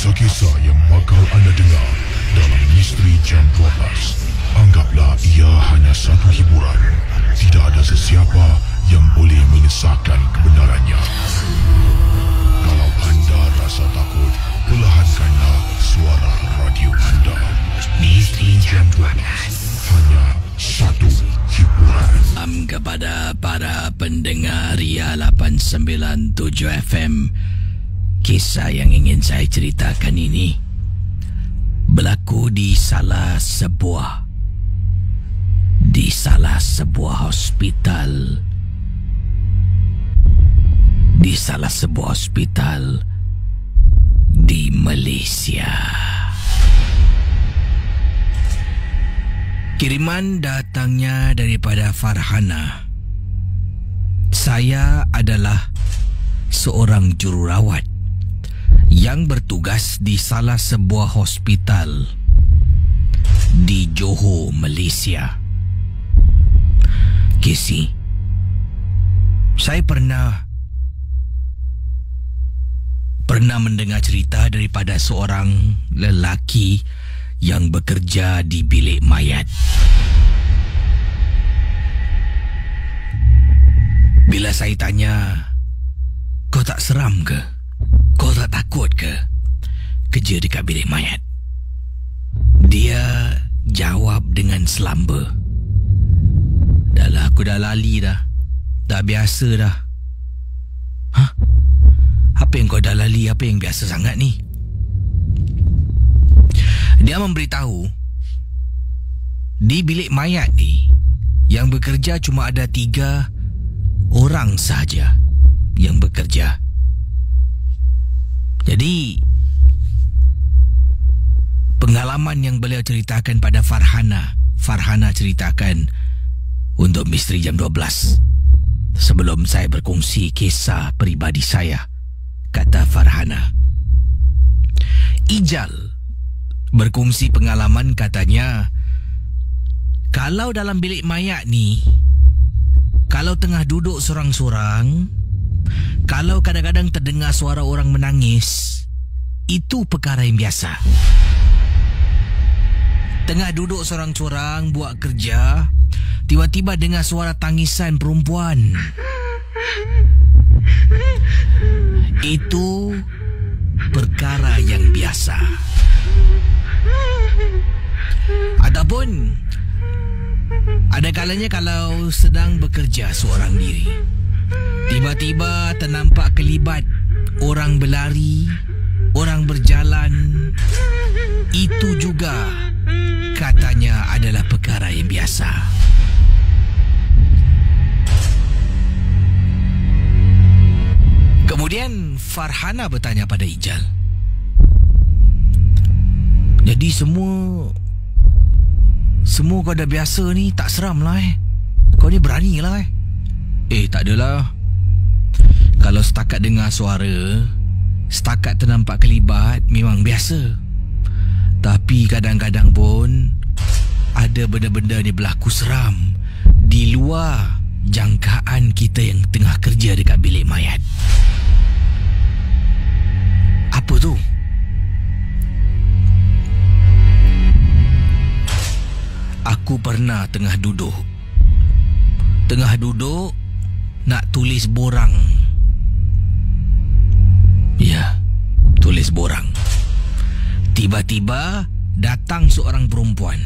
Kisah-kisah yang bakal anda dengar dalam Misteri Jam 12, anggaplah ia hanya satu hiburan. Tidak ada sesiapa yang boleh mengesahkan kebenarannya. Kalau anda rasa takut, perlahankanlah suara radio anda. Misteri Jam 12, hanya satu hiburan. Kepada para pendengar Ria 897 FM, kisah yang ingin saya ceritakan ini berlaku di salah sebuah hospital. Di salah sebuah hospital di Malaysia. Kiriman datangnya daripada Farhana. Saya adalah seorang jururawat yang bertugas di salah sebuah hospital di Johor, Malaysia. Casey, saya pernah mendengar cerita daripada seorang lelaki yang bekerja di bilik mayat. Bila saya tanya, kau tak seram ke? Kau tak takut ke kerja dekat bilik mayat? Dia jawab dengan selamba, "Dahlah, aku dah lali dah. Dah biasa dah." Hah? Apa yang kau dah lali? Apa yang biasa sangat ni? Dia memberitahu, di bilik mayat ni yang bekerja cuma ada 3 orang sahaja yang bekerja. Jadi pengalaman yang beliau ceritakan pada Farhana ceritakan untuk Misteri Jam 12. Sebelum saya berkongsi kisah peribadi saya, kata Farhana, Ijal berkongsi pengalaman. Katanya, kalau dalam bilik mayat ni, kalau tengah duduk sorang-sorang, kalau kadang-kadang terdengar suara orang menangis, itu perkara yang biasa. Tengah duduk sorang-sorang buat kerja, tiba-tiba dengar suara tangisan perempuan. Itu perkara yang biasa. Ataupun ada kalanya kalau sedang bekerja seorang diri, tiba-tiba ternampak kelibat orang berlari, orang berjalan. Itu juga katanya adalah perkara yang biasa. Kemudian Farhana bertanya pada Ijal, jadi semua kau dah biasa ni, tak seram lah Kau ni berani lah tak adalah. Kalau setakat dengar suara, setakat ternampak kelibat, memang biasa. Tapi kadang-kadang pun ada benda-benda ni berlaku seram di luar jangkaan kita yang tengah kerja dekat bilik mayat. Apa tu? Aku pernah tengah duduk nak tulis borang. Ya, tulis borang. Tiba-tiba datang seorang perempuan.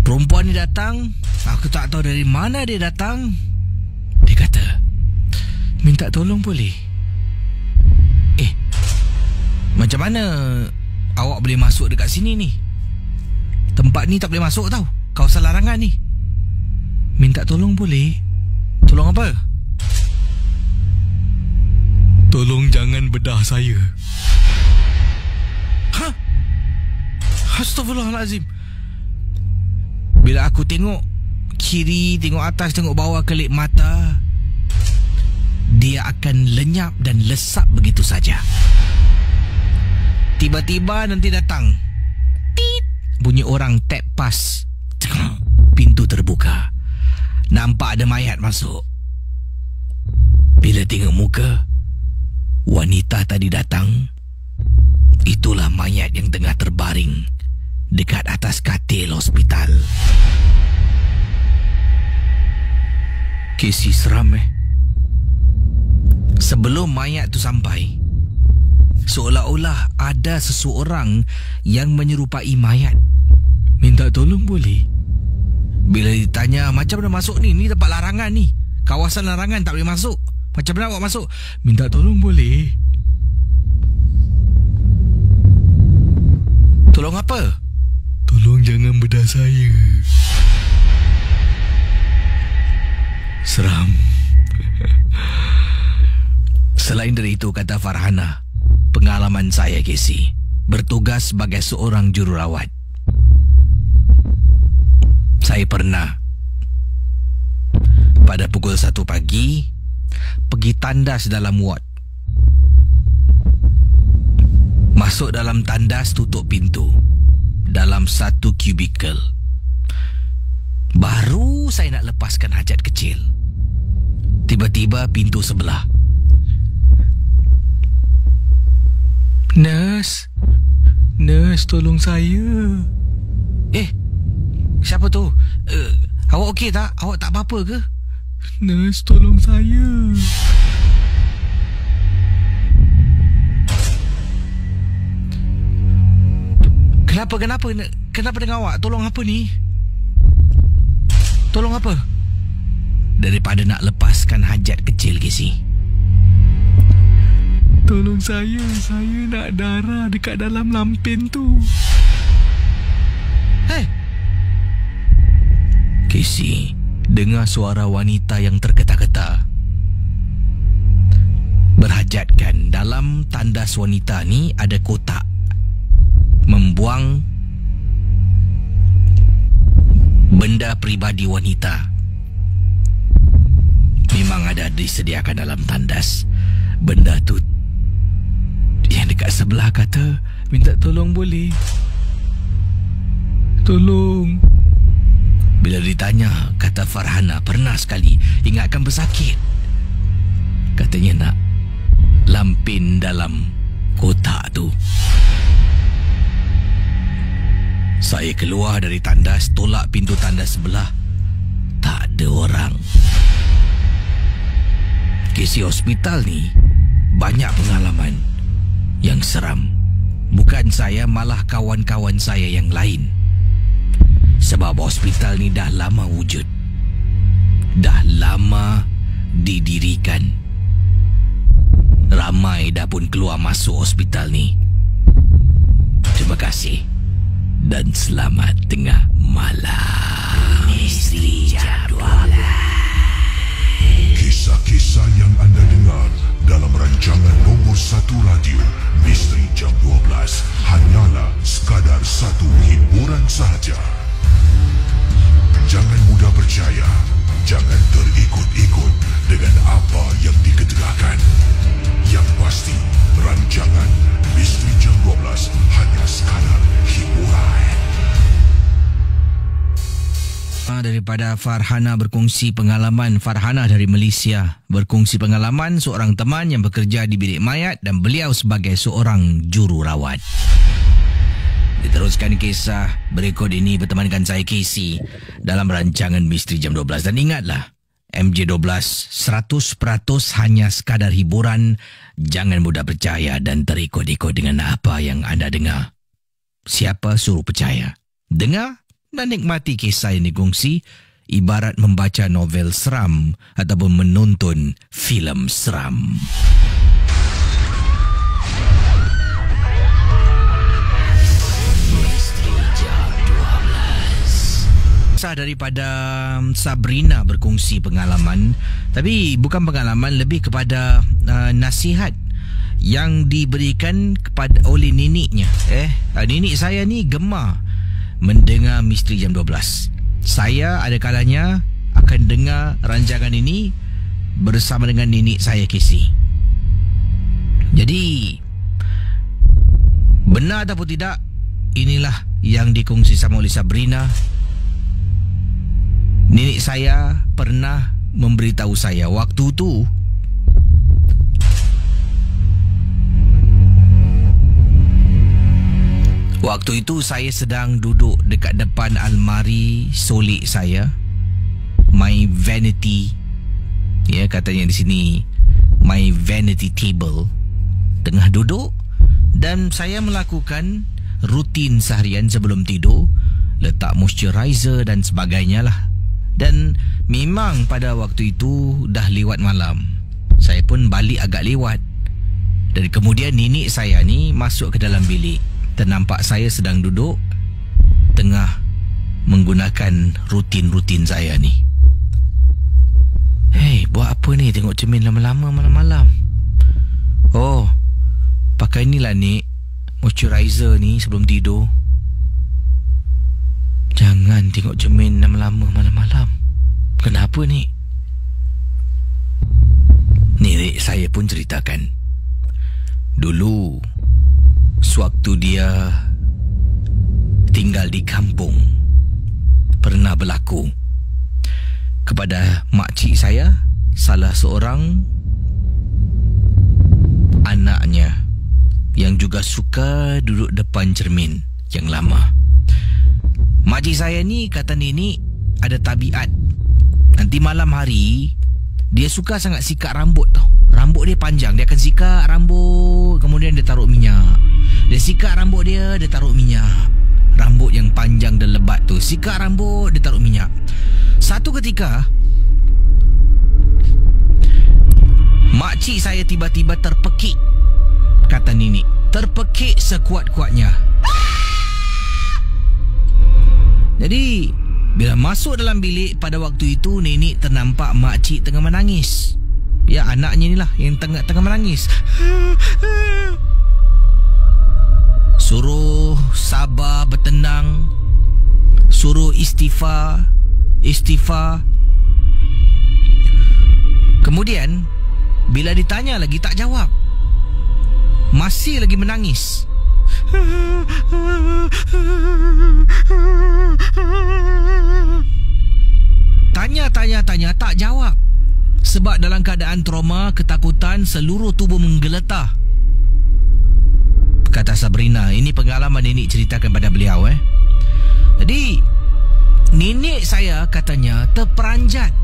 Perempuan ni datang, aku tak tahu dari mana dia datang. Dia kata, "Minta tolong boleh? Macam mana awak boleh masuk dekat sini ni? Tempat ni tak boleh masuk tau. Kawasan larangan ni. Minta tolong boleh?" "Tolong apa?" "Tolong jangan bedah saya." Hah? Astaghfirullahalazim. Bila aku tengok kiri, tengok atas, tengok bawah, kelip mata, dia akan lenyap dan lesap begitu saja. Tiba-tiba nanti datang, tit, bunyi orang tap pas. Pintu terbuka, nampak ada mayat masuk. Bila tengok muka, wanita tadi datang Itulah mayat yang tengah terbaring dekat atas katil hospital. Casey, seram Sebelum mayat tu sampai, seolah-olah ada seseorang yang menyerupai mayat. Minta tolong boleh? Bila ditanya, macam mana masuk ni? Ni tempat larangan ni. Kawasan larangan, tak boleh masuk. Macam mana awak masuk? Minta tolong boleh? Tolong apa? Tolong jangan bedah saya. Seram. Selain dari itu, kata Farhana, pengalaman saya, Casey, bertugas sebagai seorang jururawat. Saya pernah pada pukul 1 pagi pergi tandas dalam ward. Masuk dalam tandas, tutup pintu dalam satu kubikel. Baru saya nak lepaskan hajat kecil, tiba-tiba pintu sebelah. Nurse, tolong saya. Siapa tu? Awak okey tak? Awak tak apa-apa ke? Nurse, tolong saya. Kenapa dengan awak? Tolong apa ni? Tolong apa? Daripada nak lepaskan hajat kecil, Casey. Tolong saya nak darah dekat dalam lampin tu. Casey dengar suara wanita yang tergeta-geta. Berhajatkan dalam tandas wanita ni ada kotak membuang benda peribadi wanita. Memang ada disediakan dalam tandas. Benda tu yang dekat sebelah kata, minta tolong boleh? Tolong. Bila ditanya, kata Farhana pernah sekali ingatkan bersakit. Katanya nak lampin dalam kotak tu. Saya keluar dari tandas, tolak pintu tandas sebelah. Tak ada orang. Casey, hospital ni banyak pengalaman yang seram. Bukan saya, malah kawan-kawan saya yang lain. Sebab hospital ni dah lama wujud, dah lama didirikan. Ramai dah pun keluar masuk hospital ni. Terima kasih dan selamat tengah malam. Misteri Jam 12. Kisah-kisah yang anda dengar dalam rancangan nombor 1 radio Misteri Jam 12 hanyalah sekadar satu hiburan sahaja. Jangan mudah percaya, jangan terikut-ikut dengan apa yang diketerahkan. Yang pasti, rancangan Misteri Jam 12 hanya sekadar hiburan. Daripada Farhana berkongsi pengalaman. Farhana dari Malaysia berkongsi pengalaman seorang teman yang bekerja di bilik mayat dan beliau sebagai seorang jururawat. Diteruskan kisah berikut ini bertemankan saya, Casey, dalam rancangan Misteri Jam 12. Dan ingatlah, MJ12 100% hanya sekadar hiburan. Jangan mudah percaya dan terikut-ikut dengan apa yang anda dengar. Siapa suruh percaya? Dengar dan nikmati kisah yang dikongsi, ibarat membaca novel seram ataupun menonton filem seram. Daripada Sabrina berkongsi pengalaman, tapi bukan pengalaman, lebih kepada nasihat yang diberikan kepada oleh neniknya. Nenek saya ni gemar mendengar Misteri Jam 12. Saya ada kalanya akan dengar rancangan ini bersama dengan nenek saya, Casey. Jadi benar ataupun tidak, inilah yang dikongsi sama oleh Sabrina. Nenek saya pernah memberitahu saya waktu tu Waktu itu saya sedang duduk dekat depan almari solik saya. My vanity. Ya, katanya di sini my vanity table. Tengah duduk dan saya melakukan rutin seharian sebelum tidur, letak moisturizer dan sebagainya lah. Dan memang pada waktu itu dah lewat malam. Saya pun balik agak lewat. Dan kemudian nenek saya ni masuk ke dalam bilik. Ternampak saya sedang duduk tengah menggunakan rutin-rutin saya ni. Hei, buat apa ni tengok cermin lama-lama malam-malam? Oh, pakai inilah Nik, moisturizer ni sebelum tidur. Jangan tengok cermin lama-lama malam-malam. Kenapa Nik? Nenek saya pun ceritakan. Dulu, sewaktu dia tinggal di kampung, pernah berlaku kepada makcik saya, salah seorang anaknya yang juga suka duduk depan cermin yang lama. Makcik saya ni kata nenek ada tabiat, nanti malam hari dia suka sangat sikat rambut tau. Rambut dia panjang, dia akan sikat rambut, kemudian dia taruh minyak. Dia sikat rambut dia taruh minyak. Rambut yang panjang dan lebat tu, sikat rambut, dia taruh minyak. Satu ketika, makcik saya tiba-tiba terpekik, kata nenek. Terpekik sekuat-kuatnya. Jadi, bila masuk dalam bilik pada waktu itu, nenek ternampak makcik tengah menangis. Ya, anaknya ni lah yang tengah menangis. Suruh sabar, bertenang. Suruh istighfar. Kemudian, bila ditanya lagi tak jawab. Masih lagi menangis. Tanya tak jawab. Sebab dalam keadaan trauma, ketakutan, seluruh tubuh menggeletar. Kata Sabrina, ini pengalaman nenek ceritakan pada beliau. Jadi, nenek saya katanya terperanjat.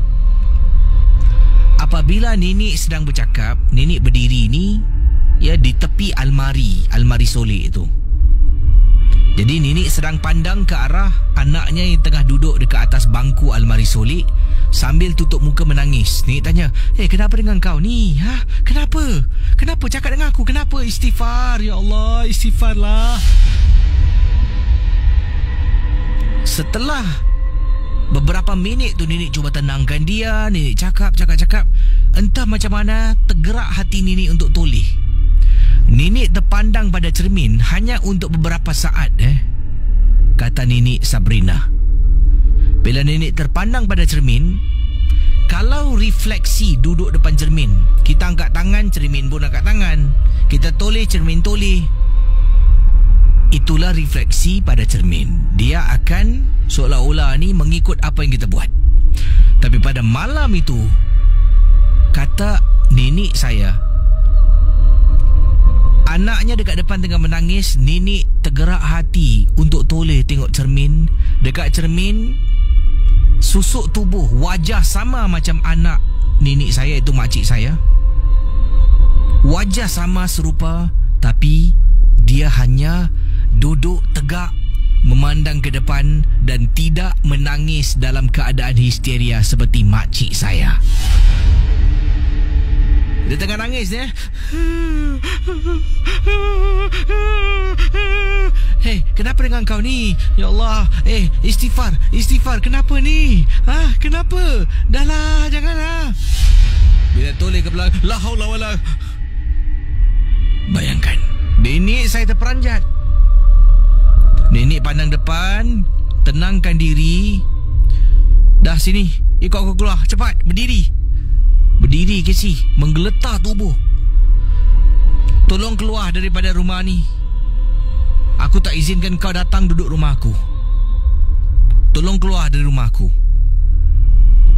Apabila nenek sedang bercakap, nenek berdiri ni ya di tepi almari solik itu. Jadi nenek sedang pandang ke arah anaknya yang tengah duduk dekat atas bangku almari solik sambil tutup muka menangis. Nenek tanya, kenapa dengan kau ni? Kenapa? Kenapa? Cakap dengan aku. Kenapa? Istighfar. Ya Allah, istighfarlah. Setelah beberapa minit tu nenek cuba tenangkan dia. Nenek cakap. Entah macam mana tergerak hati nenek untuk toleh. Nenek terpandang pada cermin hanya untuk beberapa saat. Kata nenek Sabrina. Bila nenek terpandang pada cermin, kalau refleksi duduk depan cermin, kita angkat tangan, cermin pun angkat tangan. Kita toleh, cermin toleh. Itulah refleksi pada cermin. Dia akan seolah-olah ni mengikut apa yang kita buat. Tapi pada malam itu, kata nenek saya, anaknya dekat depan tengah menangis. Nenek tergerak hati untuk toleh tengok cermin. Dekat cermin, susuk tubuh, wajah sama macam anak nenek saya, itu makcik saya. Wajah sama serupa, tapi dia hanya duduk tegak, memandang ke depan dan tidak menangis dalam keadaan histeria seperti makcik saya. Dia tengah nangis dia. Kenapa dengan kau ni? Ya Allah. Istighfar. Kenapa ni? Kenapa? Dah lah, janganlah. Bila toleh ke belakang, la haula wala. Bayangkan, nenek saya terperanjat. Nenek pandang depan, tenangkan diri. Dah sini, ikut aku keluar. Cepat, berdiri Casey, menggeletar tubuh. Tolong keluar daripada rumah ni. Aku tak izinkan kau datang duduk rumah aku. Tolong keluar dari rumah aku.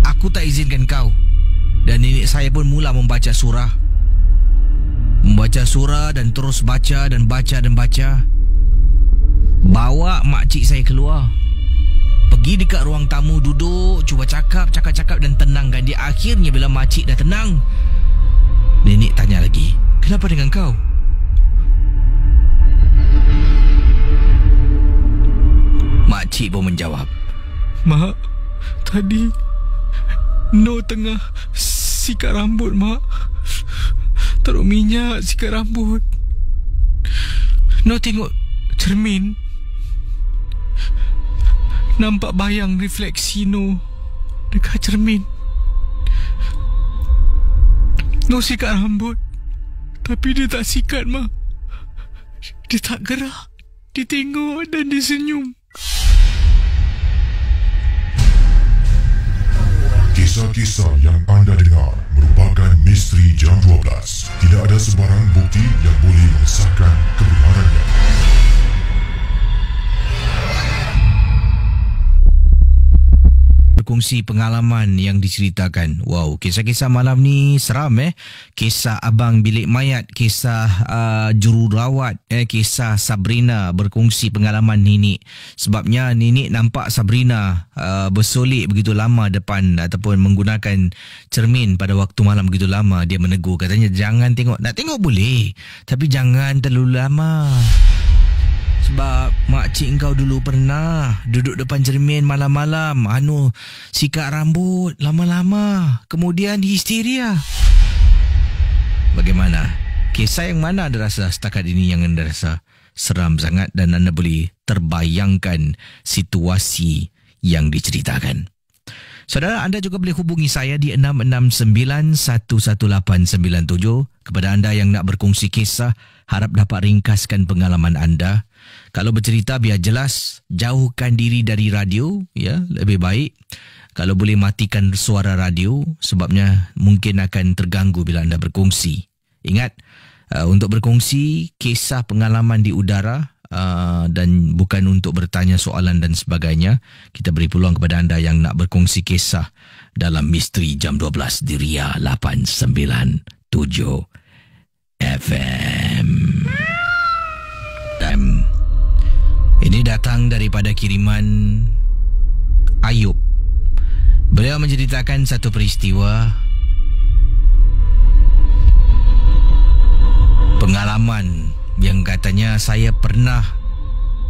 Aku tak izinkan kau. Dan nenek saya pun mula membaca surah. Membaca surah dan terus baca dan baca. bawa makcik saya keluar. Pergi dekat ruang tamu, duduk, cuba cakap dan tenangkan dia. Akhirnya bila makcik dah tenang, nenek tanya lagi, kenapa dengan kau? Makcik pun menjawab, Mak, tadi Noh tengah sikat rambut, Mak. Taruh minyak sikat rambut. Noh tengok cermin, nampak bayang refleksi Noh dekat cermin. Noh sikat rambut, tapi dia tak sikat, Mak. Dia tak gerak. Dia tengok dan dia senyum. Kisah-kisah yang anda dengar merupakan misteri jam 12. Tidak ada sebarang bukti yang boleh mengesahkan kebenarannya. Berkongsi pengalaman yang diceritakan. Wow, kisah-kisah malam ni seram Kisah abang bilik mayat, kisah jururawat, kisah Sabrina berkongsi pengalaman nenek. Sebabnya nenek nampak Sabrina bersolek begitu lama depan ataupun menggunakan cermin pada waktu malam begitu lama. Dia menegur, katanya jangan tengok. Nak tengok boleh, tapi jangan terlalu lama. Sebab makcik kau dulu pernah duduk depan cermin malam-malam, sikat rambut lama-lama, kemudian histeria. Bagaimana? Kisah yang mana anda rasa setakat ini yang anda rasa seram sangat dan anda boleh terbayangkan situasi yang diceritakan? Saudara, anda juga boleh hubungi saya di 669-11897. Kepada anda yang nak berkongsi kisah, harap dapat ringkaskan pengalaman anda. Kalau bercerita biar jelas, jauhkan diri dari radio, ya, lebih baik. Kalau boleh matikan suara radio, sebabnya mungkin akan terganggu bila anda berkongsi. Ingat, untuk berkongsi kisah pengalaman di udara, dan bukan untuk bertanya soalan dan sebagainya. Kita beri peluang kepada anda yang nak berkongsi kisah dalam Misteri Jam 12 di Ria 897 FM. Dan ini datang daripada kiriman Ayub. Beliau menceritakan satu peristiwa pengalaman yang katanya saya pernah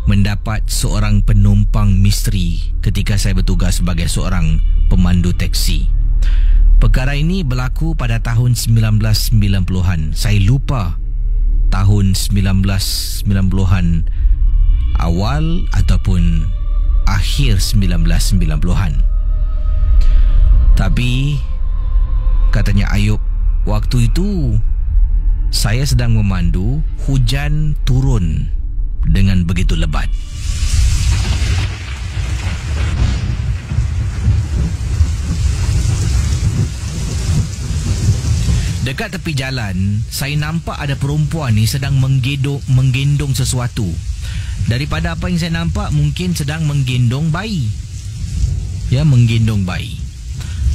mendapat seorang penumpang misteri ketika saya bertugas sebagai seorang pemandu teksi. Perkara ini berlaku pada tahun 1990-an. Saya lupa tahun 1990-an awal ataupun akhir 1990-an. Tapi katanya Ayub, waktu itu saya sedang memandu, hujan turun dengan begitu lebat. Dekat tepi jalan, saya nampak ada perempuan ni sedang menggendong sesuatu. Daripada apa yang saya nampak, mungkin sedang menggendong bayi. Ya, menggendong bayi.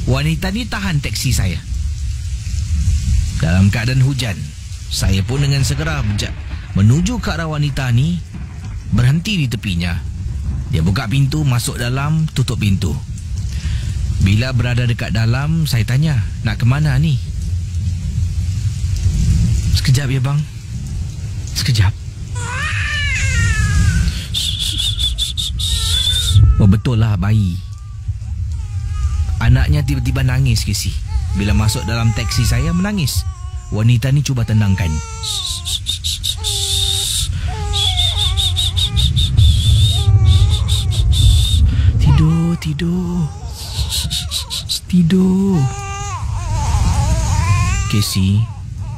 Wanita ni tahan teksi saya. Dalam keadaan hujan, saya pun dengan segera menuju ke arah wanita ni, berhenti di tepinya. Dia buka pintu, masuk dalam, tutup pintu. Bila berada dekat dalam, saya tanya, nak ke mana ni? Sekejap ya bang. Sekejap. Oh betul lah, bayi. Anaknya tiba-tiba nangis Casey. Bila masuk dalam teksi saya, menangis. Wanita ni cuba tenangkan. Tidur. Casey,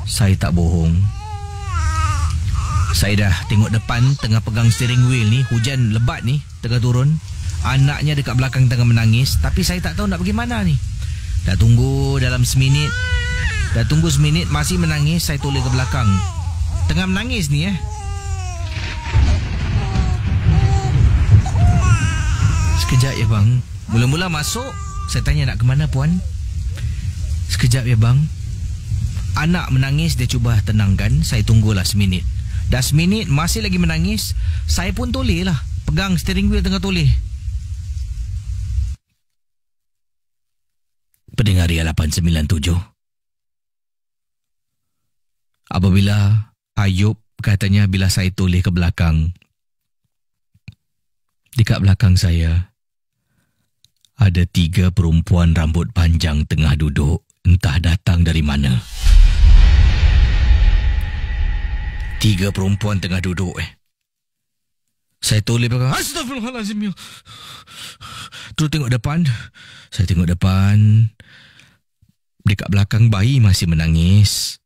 saya tak bohong. Saya dah tengok depan, tengah pegang steering wheel ni, hujan lebat ni, tengah turun. Anaknya dekat belakang tengah menangis, tapi saya tak tahu nak pergi mana ni. Dah tunggu seminit, masih menangis. Saya toleh ke belakang. Tengah menangis ni Sekejap ya bang. Mula-mula masuk, saya tanya nak ke mana puan? Sekejap ya bang. Anak menangis, dia cuba tenangkan. Saya tunggulah seminit. Dah seminit masih lagi menangis. Saya pun toleh lah, pegang steering wheel tengah toleh. Pendengar Ria 897, apabila Ayub katanya bila saya toleh ke belakang, dekat belakang saya ada 3 perempuan rambut panjang tengah duduk, entah datang dari mana. 3 perempuan tengah duduk. Saya toleh belakang. Astagfirullahalazim. Terus tengok depan. Saya tengok depan. Dekat belakang bayi masih menangis.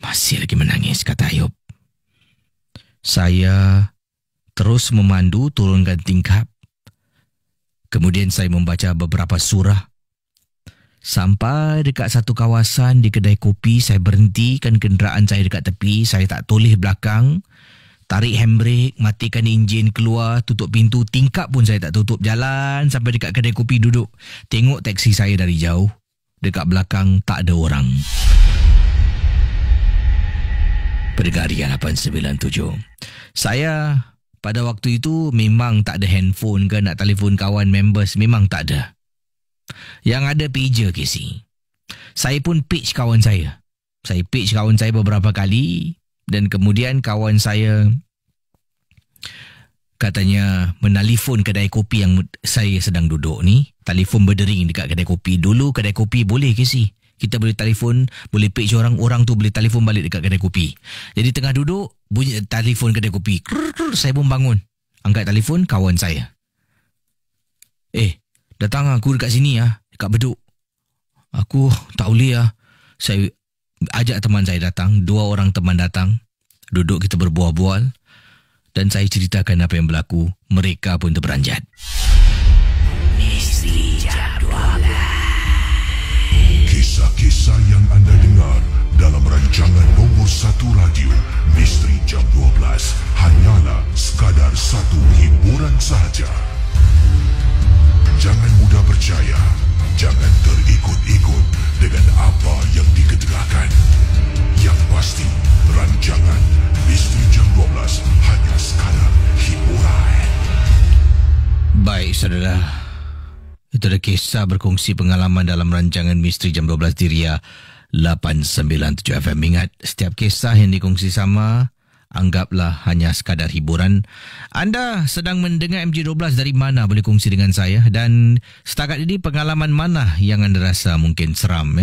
Masih lagi menangis, kata Ayub. Saya terus memandu turunkan tingkap. Kemudian saya membaca beberapa surah. Sampai dekat satu kawasan di kedai kopi, saya berhentikan kenderaan saya dekat tepi. Saya tak toleh belakang. Tarik handbrake, matikan enjin, keluar, tutup pintu. Tingkap pun saya tak tutup. Jalan sampai dekat kedai kopi, duduk. Tengok teksi saya dari jauh. Dekat belakang tak ada orang. Pendengar Ria 897, saya pada waktu itu memang tak ada handphone ke nak telefon kawan members. Memang tak ada. Yang ada pager, Casey. Saya pun pitch kawan saya. Saya pitch kawan saya beberapa kali. Dan kemudian kawan saya katanya menelefon kedai kopi yang saya sedang duduk ni. Telefon berdering dekat kedai kopi. Dulu kedai kopi boleh, Casey. Kita boleh telefon, boleh pitch orang. Orang tu boleh telefon balik dekat kedai kopi. Jadi tengah duduk, bunyi telefon kedai kopi. Saya pun bangun. Angkat telefon, kawan saya. Datang aku dekat sini ya, dekat Bedok. Aku tak boleh ya. Saya ajak teman saya datang. 2 orang teman datang. Duduk kita berbual-bual. Dan saya ceritakan apa yang berlaku. Mereka pun terperanjat. Misteri Jam 12. Kisah-kisah yang anda dengar dalam rancangan nombor 1 radio Misteri Jam 12 hanyalah sekadar satu hiburan sahaja. Jangan mudah percaya. Jangan terikut-ikut dengan apa yang diketegakkan. Yang pasti, rancangan Misteri Jam 12 hanya sekadar hiburan. Baik, saudara. Itu adalah kisah berkongsi pengalaman dalam rancangan Misteri Jam 12 di Ria 897 FM. Ingat, setiap kisah yang dikongsi sama, anggaplah hanya sekadar hiburan. Anda sedang mendengar MJ12 dari mana? Boleh kongsi dengan saya. Dan setakat ini pengalaman mana yang anda rasa mungkin seram?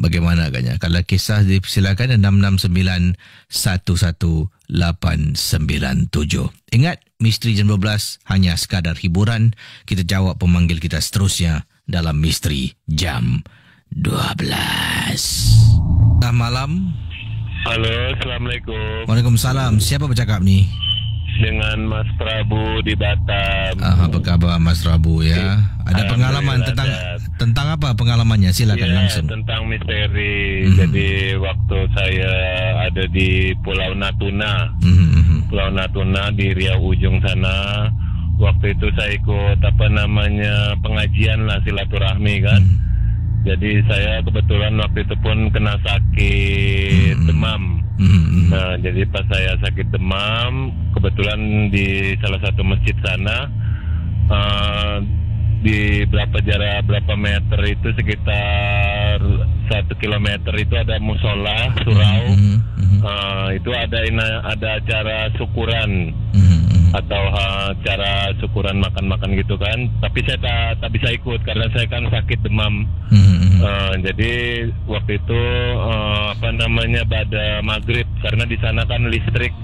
Bagaimana agaknya? Kalau kisah dipersilakan 669-11897. Ingat, Misteri Jam 12 hanya sekadar hiburan. Kita jawab pemanggil kita seterusnya dalam Misteri Jam 12. Selamat malam. Halo, Assalamualaikum. Waalaikumsalam. Siapa bercakap ni? Dengan Mas Prabu di Batam. Apa khabar Mas Prabu ya? Ada pengalaman tentang apa pengalamannya? Silakan langsung. Tentang misteri. Jadi waktu saya ada di Pulau Natuna. Pulau Natuna di Riau ujung sana. Waktu itu saya ikut pengajian lah, silaturahmi kan. Jadi saya kebetulan waktu itu pun kena sakit demam. Nah, jadi pas saya sakit demam, kebetulan di salah satu masjid sana, di berapa meter itu, sekitar 1 kilometer itu ada musola, surau. Itu ada acara syukuran. Atau cara syukuran makan-makan gitu kan. Tapi saya tak bisa ikut karena saya kan sakit demam. Jadi waktu itu pada maghrib, karena di sana kan listrik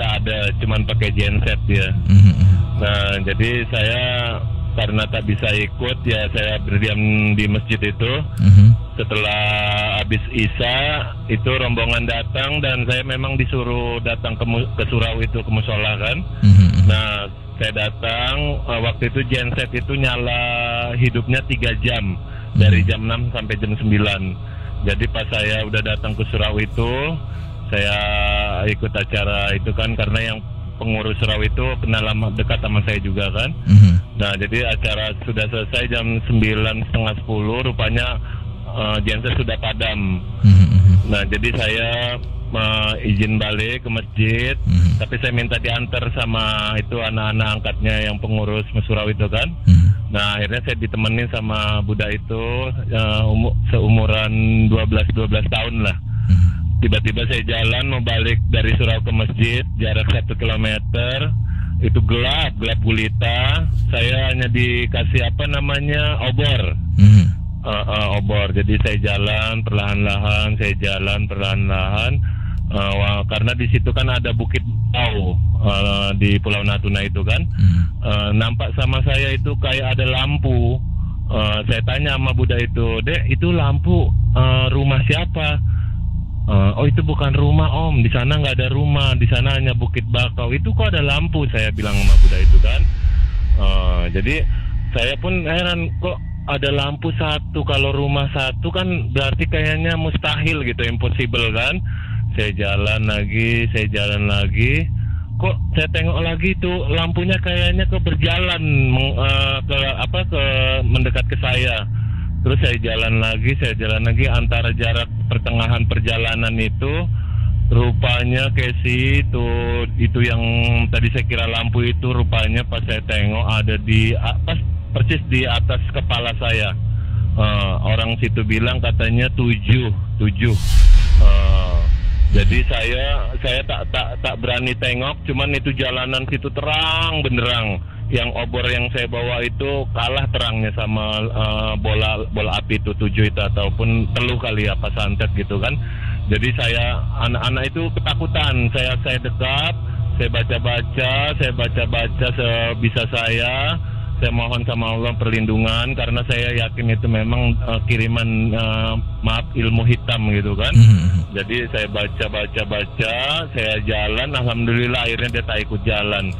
tak ada, cuman pakai genset dia. Nah, jadi saya karena tak bisa ikut ya, saya berdiam di masjid itu. Setelah habis Isya itu rombongan datang dan saya memang disuruh datang ke surau itu, ke musola kan. Nah, saya datang, waktu itu genset itu nyala hidupnya 3 jam, dari jam 6 sampai jam 9. Jadi pas saya udah datang ke surau itu, saya ikut acara itu kan, karena yang pengurus surau itu kenal dekat sama saya juga kan. Nah, jadi acara sudah selesai jam 9:30, 10, rupanya genset sudah padam. Nah, jadi saya izin balik ke masjid, tapi saya minta diantar sama itu anak-anak angkatnya yang pengurus Mesurau itu kan. Nah akhirnya saya ditemenin sama budak itu seumuran 12 tahun lah. Tiba-tiba saya jalan mau balik dari surau ke masjid, jarak 1 kilometer. Itu gelap gulita. Saya hanya dikasih obor. Obor. Jadi saya jalan perlahan-lahan, karena di situ kan ada Bukit Bau di Pulau Natuna itu kan. Nampak sama saya itu kayak ada lampu. Saya tanya sama budak itu, "Dek, itu lampu rumah siapa?" "Oh, itu bukan rumah Om, di sana nggak ada rumah, di sana hanya Bukit Bakau." "Itu kok ada lampu?" saya bilang sama budak itu kan. Jadi saya pun heran, kok ada lampu satu, kalau rumah satu kan berarti kayaknya mustahil gitu, impossible kan. Saya jalan lagi, kok saya tengok lagi tuh lampunya kayaknya berjalan mendekat ke saya. Terus saya jalan lagi antara jarak pertengahan perjalanan itu rupanya Casey itu yang tadi saya kira lampu itu rupanya pas saya tengok ada di persis di atas kepala saya. Orang situ bilang katanya 7. Jadi saya tak berani tengok, cuman itu jalanan situ terang benderang. Yang obor yang saya bawa itu kalah terangnya sama bola api itu 7 itu, ataupun teluh kali apa santet gitu kan. Jadi anak-anak itu ketakutan. Saya dekat, saya baca sebisa saya mohon sama Allah perlindungan, karena saya yakin itu memang kiriman ilmu hitam gitu kan. Jadi saya baca, saya jalan, alhamdulillah akhirnya dia tak ikut jalan.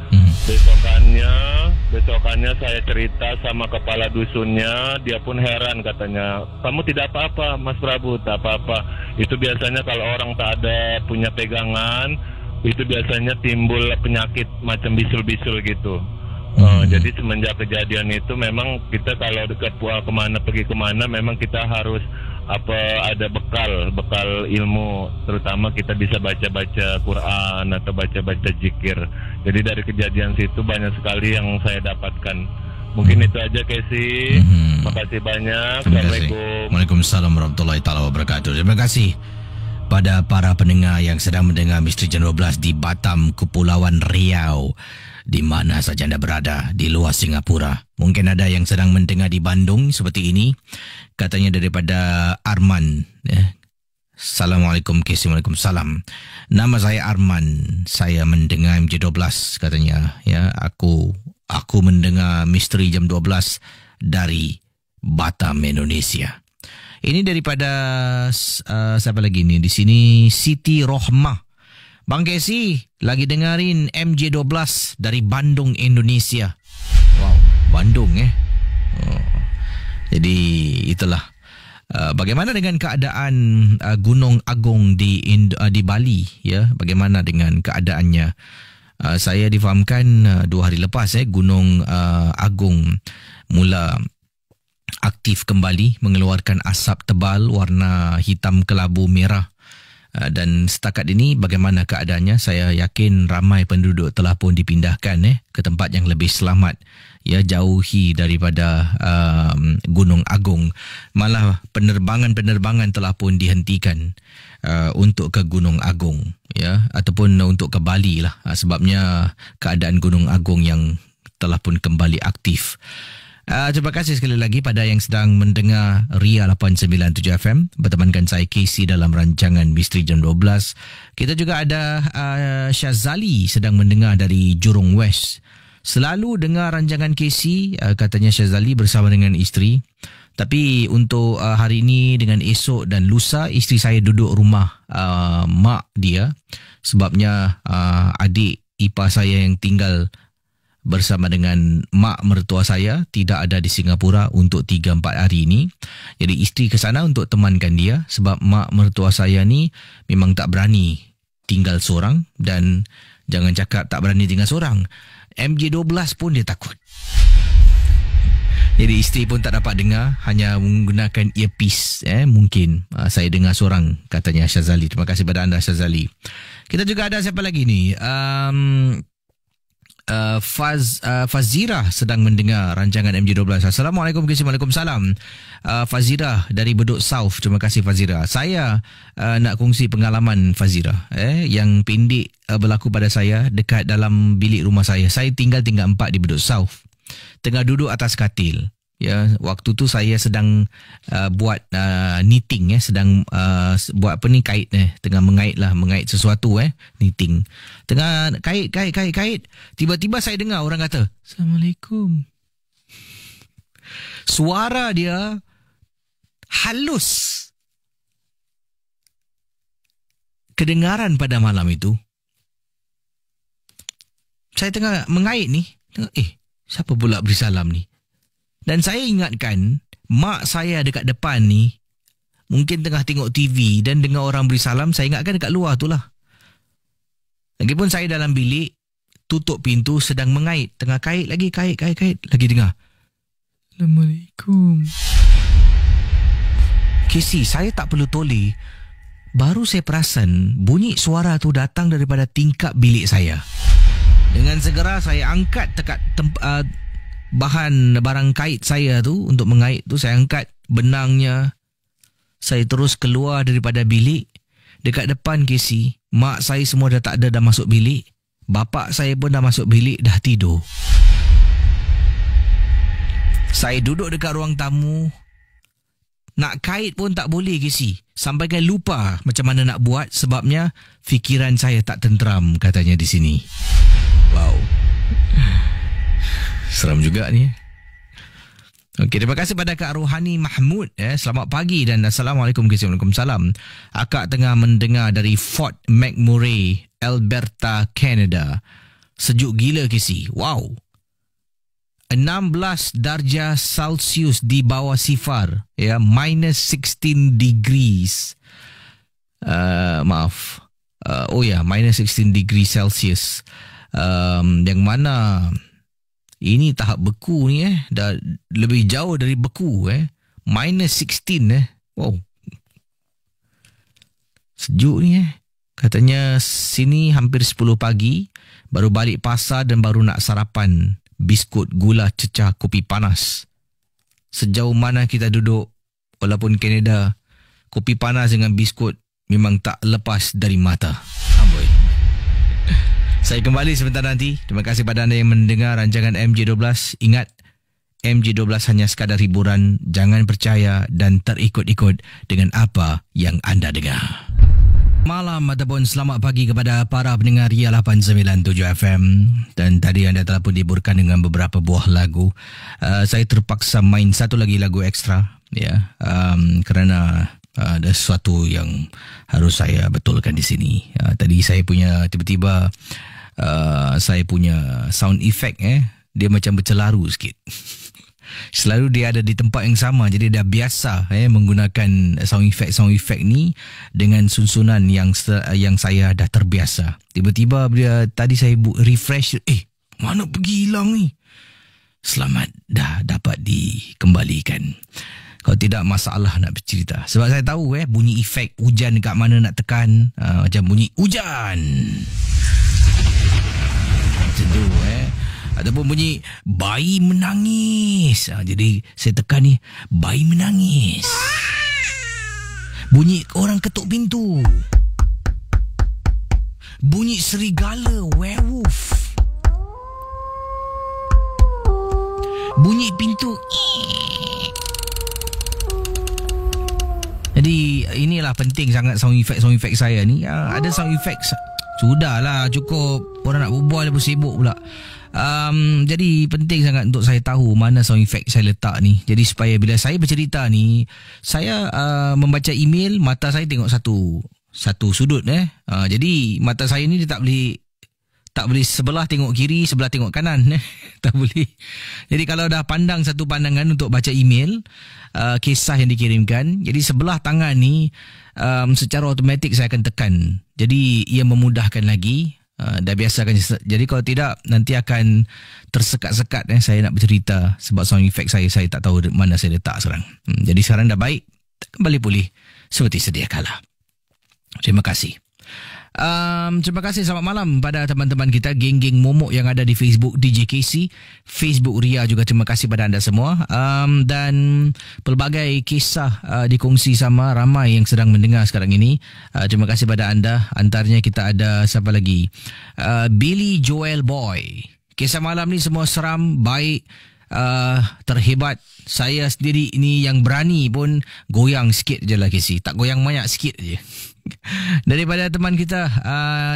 Besokannya saya cerita sama kepala dusunnya, dia pun heran, katanya, "Kamu tidak apa-apa Mas Prabu?" "Tak apa-apa." Itu biasanya kalau orang tak ada punya pegangan, itu biasanya timbul penyakit macam bisul-bisul gitu. Jadi semenjak kejadian itu memang kita kalau pergi kemana memang kita harus ada bekal ilmu, terutama kita bisa baca Quran atau baca zikir. Jadi dari kejadian situ banyak sekali yang saya dapatkan. Mungkin itu aja, Casey. Makasih banyak. Assalamualaikum. Waalaikumsalam warahmatullahi taala wabarakatuh. Terima kasih pada para pendengar yang sedang mendengar Misteri Jam 12 di Batam, Kepulauan Riau, di mana saja anda berada di luar Singapura. Mungkin ada yang sedang mendengar di Bandung seperti ini. Katanya daripada Arman. Assalamualaikum, Waalaikumsalam. Nama saya Arman. Saya mendengar MJ12 katanya. Ya, aku mendengar Misteri Jam 12 dari Batam, Indonesia. Ini daripada siapa lagi ni? Di sini Siti Rohmah. Bang Casey, lagi dengarin MJ12 dari Bandung, Indonesia. Wow, Bandung Jadi itulah. Bagaimana dengan keadaan Gunung Agung di Bali, ya? Bagaimana dengan keadaannya? Saya difahamkan 2 hari lepas Gunung Agung mula aktif kembali, mengeluarkan asap tebal warna hitam kelabu merah. Dan setakat ini bagaimana keadaannya? Saya yakin ramai penduduk telah pun dipindahkan ke tempat yang lebih selamat, ya, jauhi daripada Gunung Agung. Malah penerbangan telah pun dihentikan untuk ke Gunung Agung, ya, ataupun untuk ke Bali lah, sebabnya keadaan Gunung Agung yang telah pun kembali aktif. Terima kasih sekali lagi pada yang sedang mendengar Ria 897 FM. Bertemankan saya Casey dalam rancangan Misteri Jam 12. Kita juga ada Syazali sedang mendengar dari Jurong West. Selalu dengar rancangan Casey, katanya Syazali bersama dengan isteri. Tapi untuk hari ini dengan esok dan lusa, isteri saya duduk rumah mak dia. Sebabnya adik ipar saya yang tinggal bersama dengan mak mertua saya tidak ada di Singapura untuk 3-4 hari ini. Jadi isteri ke sana untuk temankan dia, sebab mak mertua saya ni memang tak berani tinggal seorang, dan jangan cakap tak berani tinggal seorang, MJ12 pun dia takut. Jadi isteri pun tak dapat dengar, hanya menggunakan earpiece. Mungkin saya dengar seorang, katanya Syazali. Terima kasih pada anda, Syazali. Kita juga ada siapa lagi ni? Fazira sedang mendengar rancangan MJ12. Assalamualaikum, Waalaikumsalam. Fazira dari Bedok South. Terima kasih Fazira. Saya nak kongsi pengalaman Fazira yang pendek berlaku pada saya dekat dalam bilik rumah saya. Saya tinggal 4 di Bedok South. Tengah duduk atas katil. Ya, waktu tu saya sedang buat knitting, sedang buat apa ni, kait, tengah mengait sesuatu, knitting. Tengah kait. Tiba-tiba saya dengar orang kata, Assalamualaikum. Suara dia halus kedengaran pada malam itu. Saya tengah mengait ni, siapa pula beri salam ni? Dan saya ingatkan, mak saya dekat depan ni, mungkin tengah tengok TV dan dengar orang beri salam, saya ingatkan dekat luar tu lah. Lagipun saya dalam bilik, tutup pintu, sedang mengait. Tengah kait lagi, kait. Lagi dengar, Assalamualaikum. Casey, saya tak perlu toleh. Baru saya perasan, bunyi suara tu datang daripada tingkap bilik saya. Dengan segera saya angkat barang kait saya tu untuk mengait tu, saya angkat benangnya. Saya terus keluar daripada bilik. Dekat depan Casey, mak saya semua dah tak ada, dah masuk bilik. Bapak saya pun dah masuk bilik, dah tidur. Saya duduk dekat ruang tamu. Nak kait pun tak boleh Casey. Sampaikan lupa macam mana nak buat, sebabnya fikiran saya tak tenteram, katanya di sini. Wow. Seram juga ni. Okey, terima kasih pada Kak Rohani Mahmud. Selamat pagi dan Assalamualaikum. Waalaikumsalam. Akak tengah mendengar dari Fort McMurray, Alberta, Canada. Sejuk gila Casey. Wow. 16 darjah Celsius di bawah sifar. Minus 16 degrees. Minus 16 degrees Celsius. Yang mana ini tahap beku ni, dah lebih jauh dari beku, minus 16, wow, sejuk ni, katanya sini hampir 10 pagi, baru balik pasar dan baru nak sarapan biskut gula cecah kopi panas. Sejauh mana kita duduk, walaupun Kanada, kopi panas dengan biskut memang tak lepas dari mata. Amboi. Saya kembali sebentar nanti. Terima kasih pada anda yang mendengar rancangan MJ12. Ingat, MJ12 hanya sekadar hiburan. Jangan percaya dan terikut-ikut dengan apa yang anda dengar. Malam ataupun selamat pagi kepada para pendengar Ria 897 FM. Dan tadi anda telah pun dihiburkan dengan beberapa buah lagu. Saya terpaksa main satu lagi lagu ekstra, kerana ada sesuatu yang harus saya betulkan di sini. Tadi saya punya tiba-tiba saya punya sound effect, dia macam bercelaru sikit. Selalu dia ada di tempat yang sama, jadi dah biasa menggunakan sound effect ni dengan sunsunan yang saya dah terbiasa. Tiba-tiba dia tadi saya refresh, mana pergi hilang ni? Selamat, dah dapat dikembalikan. Kalau tidak, masalah nak bercerita. Sebab saya tahu bunyi efek hujan dekat mana nak tekan. Macam bunyi hujan. Macam tu ataupun bunyi bayi menangis. Jadi saya tekan ni, bayi menangis. Bunyi orang ketuk pintu. Bunyi serigala, werewolf. Bunyi pintu. Jadi inilah penting sangat sound effect saya ni. Ada sound effect. Sudahlah, cukup. Orang nak berbual pun sibuk pula. Jadi penting sangat untuk saya tahu mana sound effect saya letak ni. Jadi supaya bila saya bercerita ni, saya membaca email, mata saya tengok satu sudut. Jadi mata saya ni dia tak boleh sebelah tengok kiri, sebelah tengok kanan. Tak boleh. Jadi kalau dah pandang satu pandangan untuk baca email, kisah yang dikirimkan, jadi sebelah tangan ni secara automatik saya akan tekan. Jadi ia memudahkan lagi Dah biasakan. Jadi kalau tidak, nanti akan tersekat-sekat saya nak bercerita. Sebab sound effect saya tak tahu mana saya letak sekarang. Jadi sekarang dah baik, kembali pulih seperti sedia kala. Terima kasih. Terima kasih, selamat malam pada teman-teman kita, geng-geng momok yang ada di Facebook DJ KC, Facebook Ria juga. Terima kasih pada anda semua. Dan pelbagai kisah dikongsi sama ramai yang sedang mendengar sekarang ini. Terima kasih pada anda. Antaranya kita ada siapa lagi? Billy Joel Boy. Kisah malam ni semua seram, baik, terhebat. Saya sendiri ini yang berani pun goyang sikit je lah KC. Tak goyang banyak, sikit je. Daripada teman kita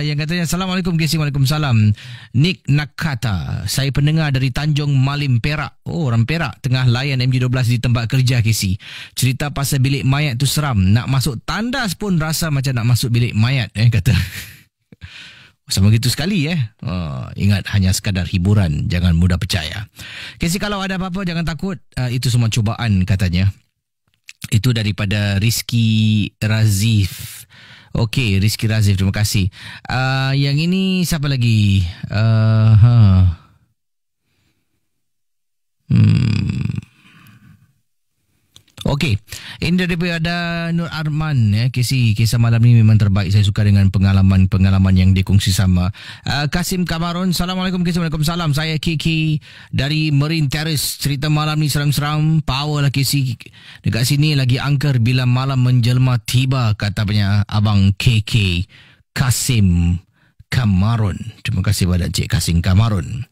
yang katanya, Assalamualaikum KC. Waalaikumsalam. Nick Nakata, saya pendengar dari Tanjung Malim, Perak. Oh, orang Perak tengah layan MG12 di tempat kerja KC. Cerita pasal bilik mayat tu seram. Nak masuk tandas pun rasa macam nak masuk bilik mayat, kata. Sama gitu sekali ingat, hanya sekadar hiburan, jangan mudah percaya. KC, kalau ada apa-apa jangan takut, itu semua cubaan katanya. Itu daripada Rizky Razif. Okey, Rizky Razif, terima kasih. Yang ini siapa lagi? Okey, ini daripada Nur Arman. Kisah malam ni memang terbaik. Saya suka dengan pengalaman yang dikongsi sama. Kasim Kamarun, Assalamualaikum KC. Waalaikumsalam. Saya Kiki dari Marine Terrace. Cerita malam ni seram-seram. Power lah KC. Dekat sini lagi angker bila malam menjelma tiba, katanya Abang KK Kasim Kamarun. Terima kasih pada Cik Kasim Kamarun.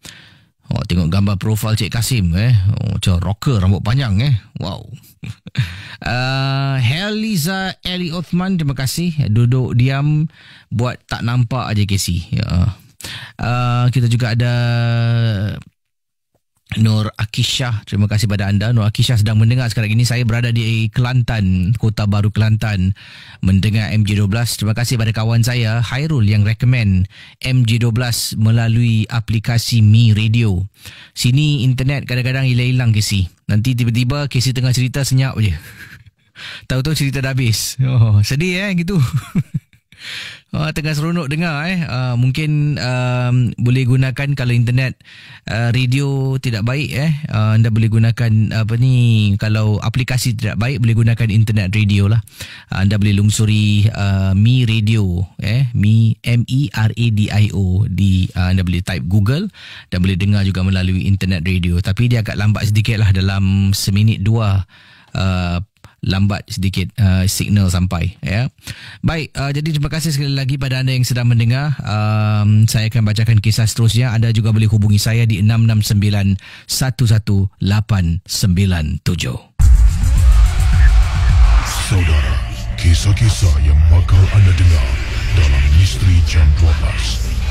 Oh, tengok gambar profil Cik Kasim macam rocker, rambut panjang Wow. Heliza Eli Othman, terima kasih. Duduk diam buat tak nampak aja KC. Kita juga ada Nur Akisha, terima kasih pada anda. Nur Akisha sedang mendengar sekarang ini. Saya berada di Kelantan, Kota Baru Kelantan, mendengar MG12. Terima kasih pada kawan saya Hairul yang recommend MG12 melalui aplikasi Mi Radio. Sini internet kadang-kadang hilang-hilang KC. Nanti tiba-tiba KC tengah cerita senyap je. Tahu-tahu cerita dah habis. Oh, sedih gitu. Tengah seronok dengar mungkin boleh gunakan, kalau internet radio tidak baik anda boleh gunakan kalau aplikasi tidak baik boleh gunakan internet radio lah. Anda boleh lungsuri Mi Radio, Mi MERADIO di anda boleh type Google dan boleh dengar juga melalui internet radio. Tapi dia agak lambat sedikit lah, dalam seminit dua lambat sedikit signal sampai Baik, jadi terima kasih sekali lagi pada anda yang sedang mendengar. Saya akan bacakan kisah seterusnya. Anda juga boleh hubungi saya di 669 11897. Saudara, kisah-kisah yang bakal anda dengar dalam Misteri Jam 12,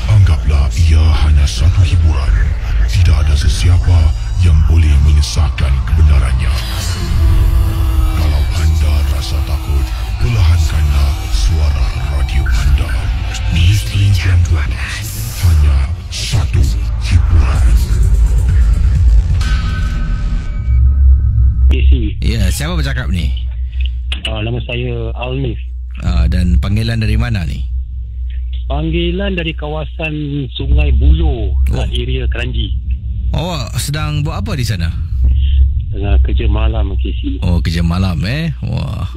anggaplah ia hanya satu hiburan. Tidak ada sesiapa yang boleh menyesatkan kebenarannya. Kalau anda rasa takut, perlahankanlah suara radio anda. Misteri Jam 12, hanya satu hiburan. Ya, siapa bercakap ni? Nama saya Alnif. Dan panggilan dari mana ni? Panggilan dari kawasan Sungai Buloh, kat area Kranji. Sedang buat apa di sana? Tengah kerja malam KC. Oh, kerja malam Wah.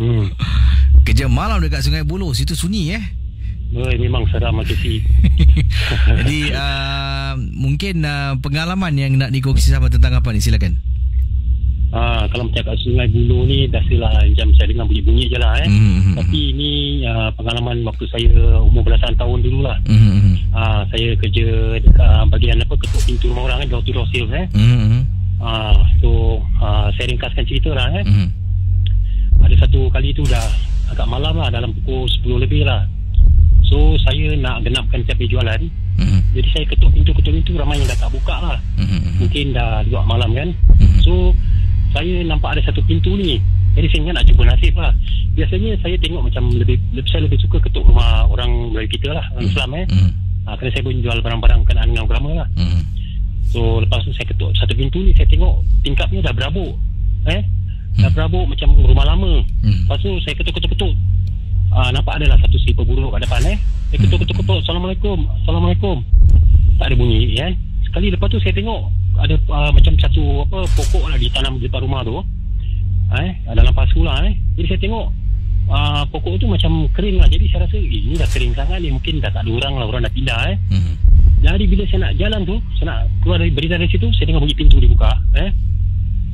Kerja malam dekat Sungai Buloh, situ sunyi Memang seram KC. Jadi mungkin pengalaman yang nak dikongsi sama tentang apa ni, silakan. Kalau macam kat Sungai Buloh ni dah silah macam saya dengar bunyi-bunyi je lah Tapi ini pengalaman waktu saya umur belasan tahun dulu lah. Saya kerja dekat bagian ketuk pintu rumah orang door to door sales saya ringkaskan cerita lah Ada satu kali tu dah agak malam lah, dalam pukul 10 lebih lah. So saya nak genapkan capai jualan. Jadi saya ketuk pintu, ramai yang dah tak buka lah. Mungkin dah juga malam kan. So saya nampak ada satu pintu ni. Jadi saya ingat nak cuba nasib lah. Biasanya saya tengok macam saya lebih suka ketuk rumah orang Melayu kita lah, orang Islam kerana saya pun jual barang-barang kenaan dengan agama lah. So lepas tu saya ketuk satu pintu ni, saya tengok tingkapnya dah berabuk. Dah berabuk macam rumah lama. Lepas tu saya ketuk. Nampak adalah satu slipper buruk kat depan Saya ketuk-ketuk, Assalamualaikum. Tak ada bunyi kan. Sekali lepas tu saya tengok ada macam satu pokok lah ditanam di depan rumah tu. Dalam pasu lah. Jadi saya tengok pokok tu macam kering lah. Jadi saya rasa ini dah kering sangat ni, mungkin dah tak ada orang lah, orang dah pindah. Jadi bila saya nak jalan tu, saya nak keluar dari situ, saya tengok bunyi pintu dibuka.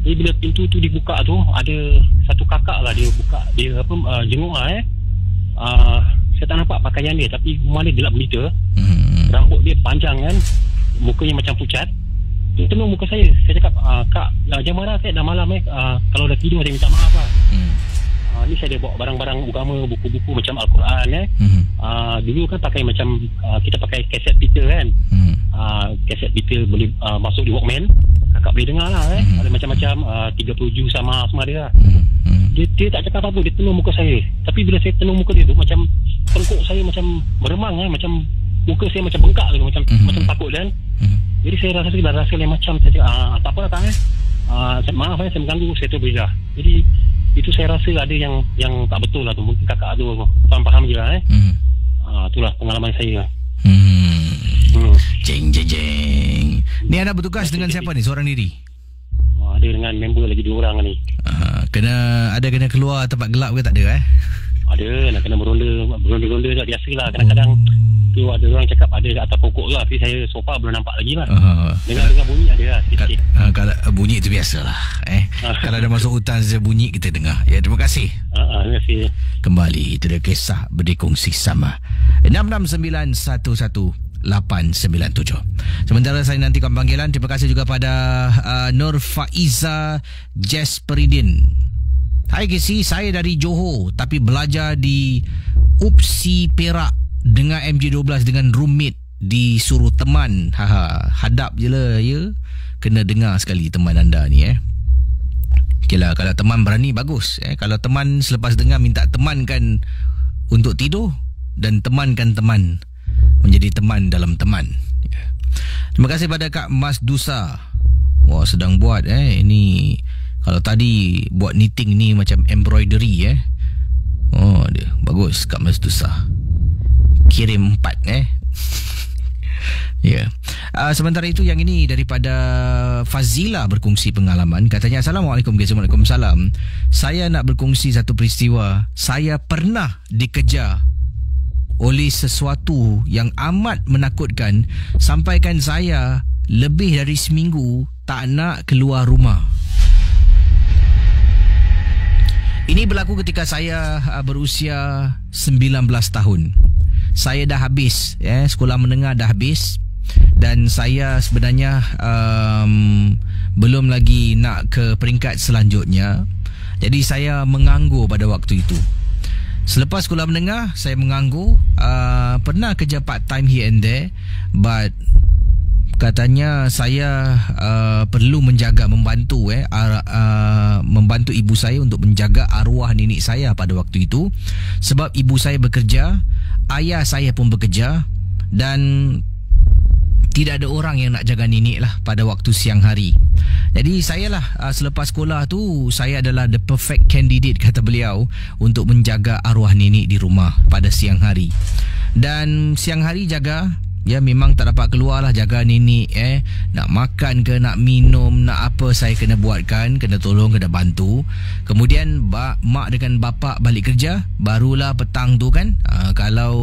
Jadi bila pintu tu dibuka tu, ada satu kakak lah, dia buka, dia jenguk lah. Saya tak nampak pakaian dia, tapi rumah dia gelap gulita. Rambut dia panjang kan, mukanya macam pucat. Dia tenung muka saya. Saya cakap, Kak, jangan marah, saya dah malam. Kalau dah tidur, saya minta maaf lah. Ni saya ada bawa barang-barang agama, buku-buku macam Al-Quran. Dulu kan pakai macam kita pakai kaset Peter kan. Kaset Peter boleh masuk di Walkman. Kakak boleh dengar lah. Ada macam-macam 30 juz sama semua dia lah. Dia tak cakap apa-apa, dia tenung muka saya. Tapi bila saya tenung muka dia tu, macam tengkuk saya macam meremang, macam muka saya macam bengkak gitu, macam takut kan. Jadi saya rasa lain macam. Saya cakap, tak apa lah Kak. Maaf saya mengganggu, saya tu berizah. Jadi itu saya rasa ada yang tak betul lah tu. Mungkin kakak tu faham je lah. Itulah pengalaman saya. Jeng. Ni anda bertugas dengan siapa ni? Seorang diri? Ada dengan member lagi 2 orang ni. Kena keluar tempat gelap ke tak ada? Ada, nak kena beronda tak biasalah. Kadang-kadang tu ada orang cakap ada kat atas pokok tu, tapi saya so far belum nampak lagi lah. Dengar bunyi ada lah sikit-sikit. Kalau bunyi tu biasalah. Kalau ada masuk hutan saja bunyi, kita dengar. Ya, terima kasih. Terima kasih. Kembali itu dia kisah berkongsi sama 66911-897. Sementara saya nantikan panggilan. Terima kasih juga pada Nur Faiza Jasperidin. Hai Kesi, saya dari Johor tapi belajar di UPSI Perak dengan MJ12 dengan roommate, disuruh teman. Hadap je lah ya. Kena dengar sekali teman anda ni Okay lah, kalau teman berani bagus. Kalau teman selepas dengar minta temankan untuk tidur, dan temankan teman menjadi teman dalam teman. Terima kasih pada Kak Mas Dusa. Wah, sedang buat ini. Kalau tadi buat knitting ni macam embroidery Oh, dia bagus Kak Mas Dusa. Kirim 4 Ya. Sementara itu yang ini daripada Fazila berkongsi pengalaman. Katanya, Assalamualaikum guys. Waalaikumsalam. Saya nak berkongsi satu peristiwa. Saya pernah dikejar oleh sesuatu yang amat menakutkan, sampaikan saya lebih dari seminggu tak nak keluar rumah. Ini berlaku ketika saya berusia 19 tahun. Saya dah habis sekolah menengah dah habis, dan saya sebenarnya belum lagi nak ke peringkat selanjutnya. Jadi saya menganggur pada waktu itu. Selepas sekolah menengah saya menganggur, pernah kerja part time here and there, but katanya saya perlu membantu membantu ibu saya untuk menjaga arwah nenek saya pada waktu itu. Sebab ibu saya bekerja, ayah saya pun bekerja, dan tidak ada orang yang nak jaga nenek lah pada waktu siang hari. Jadi saya lah selepas sekolah tu, saya adalah the perfect candidate kata beliau untuk menjaga arwah nenek di rumah pada siang hari. Dan siang hari jaga, ya memang tak dapat keluar lah, jaga nenek nak makan ke nak minum nak apa saya kena buatkan, kena tolong, kena bantu. Kemudian mak dengan bapa balik kerja, barulah petang tu kan kalau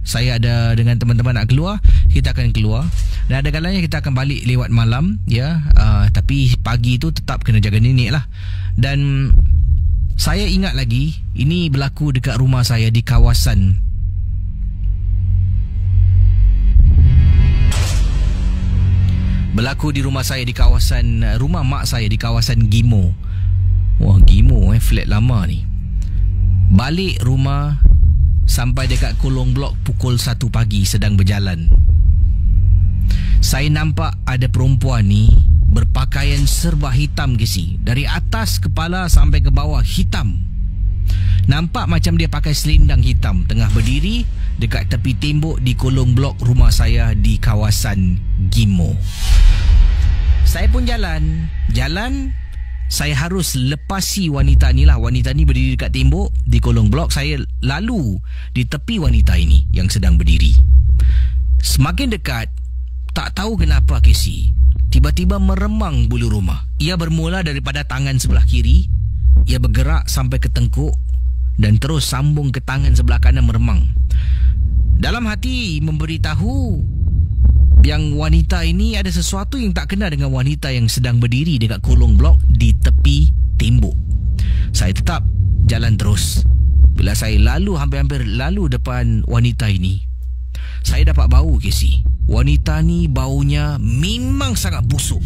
saya ada dengan teman-teman nak keluar, kita akan keluar, dan ada kalanya kita akan balik lewat malam ya. Tapi pagi tu tetap kena jaga nenek lah. Dan saya ingat lagi, ini berlaku dekat rumah saya di kawasan rumah mak saya di kawasan Gimo. Wah, Gimo flat lama ni. Balik rumah sampai dekat kolong blok pukul 1 pagi sedang berjalan. Saya nampak ada perempuan ni berpakaian serba hitam Kesi. Dari atas kepala sampai ke bawah hitam. Nampak macam dia pakai selendang hitam, tengah berdiri dekat tepi tembok di kolong blok rumah saya di kawasan Gimo. Saya pun jalan. saya harus lepasi wanita ni lah. Wanita ni berdiri dekat tembok di kolong blok. Saya lalu di tepi wanita ini yang sedang berdiri. Semakin dekat, tak tahu kenapa Casey, tiba-tiba meremang bulu rumah. Ia bermula daripada tangan sebelah kiri, ia bergerak sampai ke tengkuk dan terus sambung ke tangan sebelah kanan meremang. Dalam hati memberitahu yang wanita ini ada sesuatu yang tak kena dengan wanita yang sedang berdiri dekat kolong blok di tepi tembok. Saya tetap jalan terus. Bila saya lalu hampir-hampir lalu depan wanita ini, saya dapat bau, Casey. Wanita ni baunya memang sangat busuk.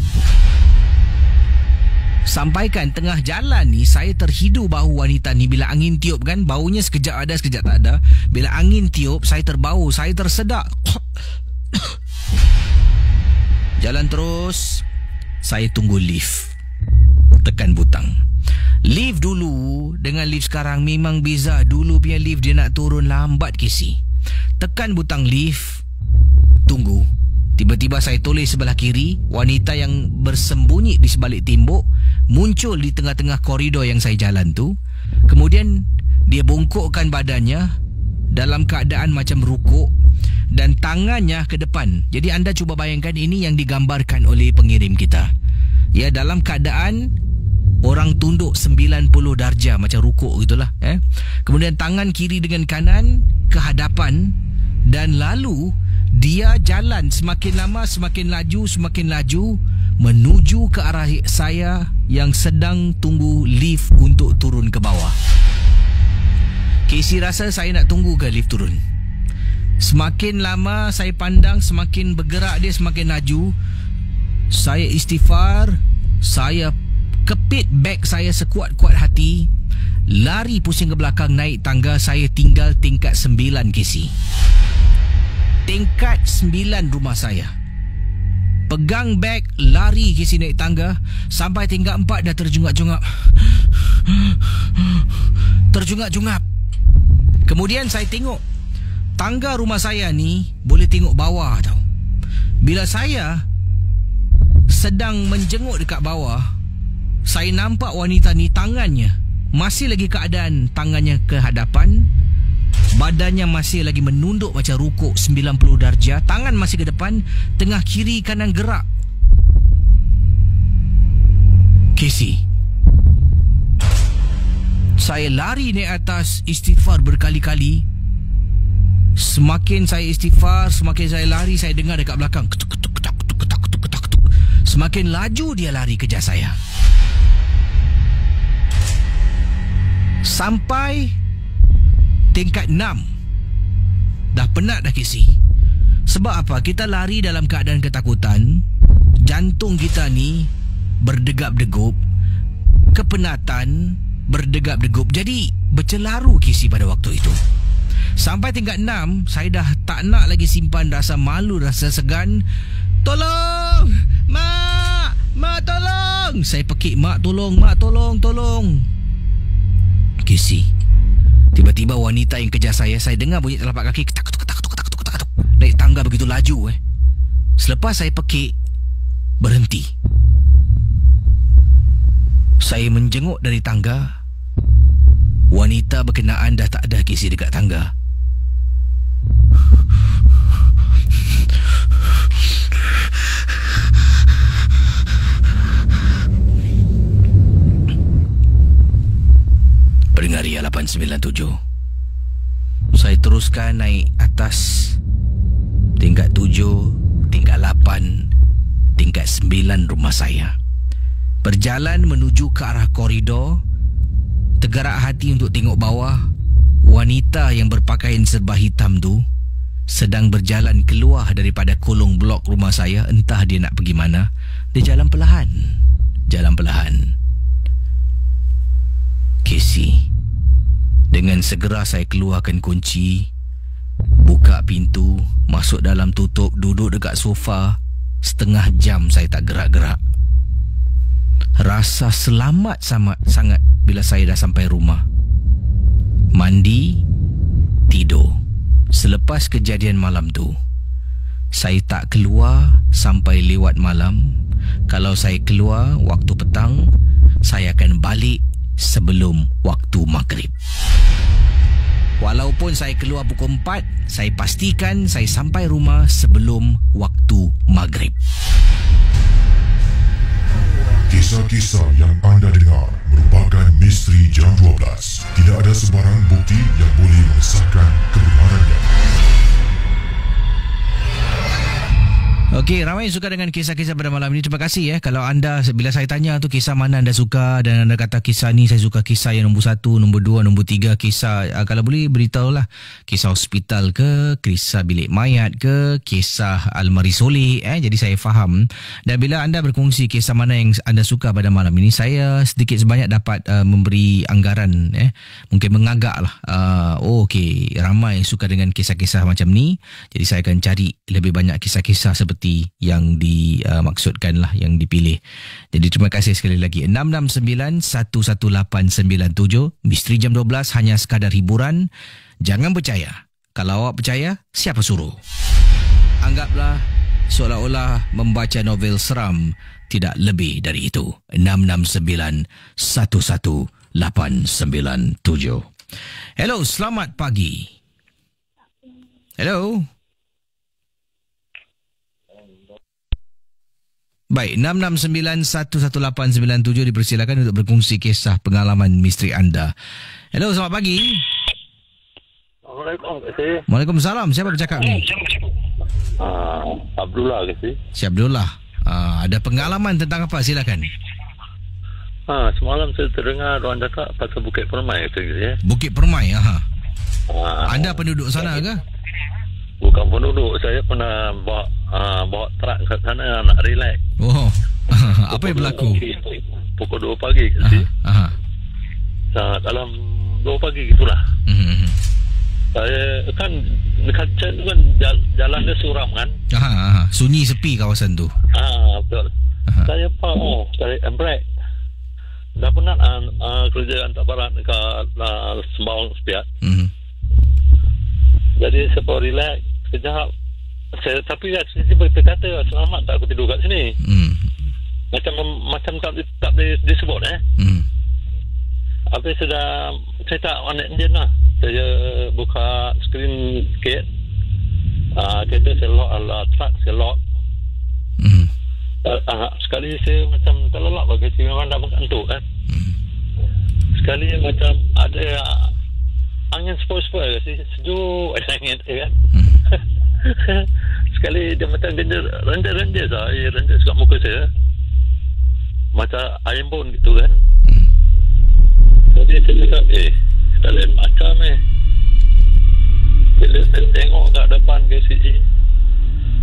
Sampaikan tengah jalan ni, saya terhidu bau wanita ni. Bila angin tiup kan, baunya sekejap ada, sekejap tak ada. Bila angin tiup, saya terbau, saya tersedak. Jalan terus. Saya tunggu lift. Tekan butang. Lift dulu dengan lift sekarang memang beza. Dulu punya lift dia nak turun lambat, Casey. Tekan butang lift. Tunggu. Tiba-tiba saya toleh sebelah kiri. Wanita yang bersembunyi di sebalik tembok muncul di tengah-tengah koridor yang saya jalan tu. Kemudian dia bongkokkan badannya dalam keadaan macam rukuk dan tangannya ke depan. Jadi anda cuba bayangkan, ini yang digambarkan oleh pengirim kita. Ya, dalam keadaan orang tunduk 90 darjah macam rukuk gitulah. Kemudian tangan kiri dengan kanan ke hadapan dan lalu dia jalan semakin lama semakin laju menuju ke arah saya yang sedang tunggu lift untuk turun ke bawah. Casey rasa saya nak tunggu ke lift turun. Semakin lama saya pandang, semakin bergerak dia, semakin laju. Saya istighfar, saya kepit beg saya sekuat-kuat hati, lari pusing ke belakang naik tangga. Saya tinggal tingkat 9, Casey. Tingkat 9 rumah saya. Pegang beg, lari Casey naik tangga. Sampai tingkat 4 dah terjungap-jungap. Terjungap-jungap. Kemudian saya tengok tangga rumah saya ni boleh tengok bawah tau. Bila saya sedang menjenguk dekat bawah, saya nampak wanita ni tangannya masih lagi keadaan tangannya ke hadapan, badannya masih lagi menunduk macam rukuk 90 darjah, tangan masih ke depan, tengah kiri kanan gerak. Casey, saya lari naik atas, istighfar berkali-kali. Semakin saya istighfar, semakin saya lari, saya dengar dekat belakang ketuk, ketuk, ketuk, ketuk, ketuk, ketuk, ketuk, ketuk. Semakin laju dia lari kejar saya. Sampai tingkat 6. Dah penat dah, Casey. Sebab apa? Kita lari dalam keadaan ketakutan. Jantung kita ni berdegap-degup. Kepenatan berdegap-degup. Jadi bercelaru, Casey, pada waktu itu. Sampai tingkat 6, saya dah tak nak lagi simpan rasa malu, rasa segan. Tolong! Mak! Mak, tolong! Saya pekik, Mak, tolong! Mak, tolong! Tolong! Casey, tiba-tiba wanita yang kejar saya dengar bunyi telapak kaki ketak, ketuk, ketak, ketuk, ketak, ketuk, ketak, ketuk. Naik tangga begitu laju. Selepas saya pekik, berhenti. Saya menjenguk dari tangga. Wanita berkenaan dah tak ada, Casey, dekat tangga. Pendengar Ria 897, saya teruskan naik atas. Tingkat 7, tingkat 8, tingkat 9 rumah saya. Berjalan menuju ke arah koridor. Tergerak hati untuk tengok bawah. Wanita yang berpakaian serba hitam tu sedang berjalan keluar daripada kolong blok rumah saya. Entah dia nak pergi mana. Dia jalan perlahan. Jalan perlahan. Casey, dengan segera saya keluarkan kunci, buka pintu, masuk dalam, tutup, duduk dekat sofa. Setengah jam saya tak gerak-gerak. Rasa selamat sangat bila saya dah sampai rumah. Mandi, tidur. Selepas kejadian malam tu, saya tak keluar sampai lewat malam. Kalau saya keluar waktu petang, saya akan balik sebelum waktu maghrib. Walaupun saya keluar pukul 4, saya pastikan saya sampai rumah sebelum waktu maghrib. Kisah-kisah yang anda dengar merupakan misteri jam 12. Tidak ada sebarang bukti yang boleh mengesahkan kebenarannya. Okey, ramai yang suka dengan kisah-kisah pada malam ini. Terima kasih kalau anda, bila saya tanya tu kisah mana anda suka dan anda kata kisah ni saya suka kisah yang nombor 1, nombor 2, nombor 3 kisah, kalau boleh beritahulah kisah hospital ke, kisah bilik mayat ke, kisah almari soleh, jadi saya faham. Dan bila anda berkongsi kisah mana yang anda suka pada malam ini, saya sedikit sebanyak dapat memberi anggaran, mungkin mengagaklah. Okey, ramai yang suka dengan kisah-kisah macam ni. Jadi saya akan cari lebih banyak kisah-kisah seperti yang dimaksudkan lah, yang dipilih. Jadi terima kasih sekali lagi. 669-11897 Misteri Jam 12 hanya sekadar hiburan. Jangan percaya. Kalau awak percaya, siapa suruh? Anggaplah seolah-olah membaca novel seram. Tidak lebih dari itu. 669-11897. Hello, selamat pagi. Hello. Baik, 669-11897 dipersilakan untuk berkongsi kisah pengalaman misteri anda. Hello, selamat pagi. Assalamualaikum, Kasih. Waalaikumsalam. Siapa bercakap ni? Abdullah, Kasih. Si Abdullah. Ada pengalaman tentang apa? Silakan. Semalam saya terdengar orang cakap pasal Bukit Permai, Kasih. Bukit Permai, anda penduduk sana ke? Bukan penduduk, saya pernah bawa truk ke sana nak relax. Oh, apa yang berlaku? Pukul 2 pagi Kasih. Dalam 2 pagi gitulah. Saya kan dekat tu kan jalan dia suram kan. Sunyi sepi kawasan tu. Betul. Saya tarik break. Dah penat kerja hantar barang dekat Sembawang Sepiat. Jadi saya bawa relax sekejap. Tapi saya berkata selamat tak aku tidur kat sini. Macam tak boleh disebut Habis saya tak warna Indian lah. Saya buka skrin sikit. Kereta saya lock, truck saya lock. Sekali saya macam terlelap bagi saya memang dah mengantuk kan. Sekali macam ada angin sepoi-sepoi, sejuk ada angin kan. Sekali dia macam rendah-rendah lah, air rendah dekat muka saya. Macam air pun gitu kan. Jadi saya cakap, dah lain macam Bila saya tengok kat depan KCE,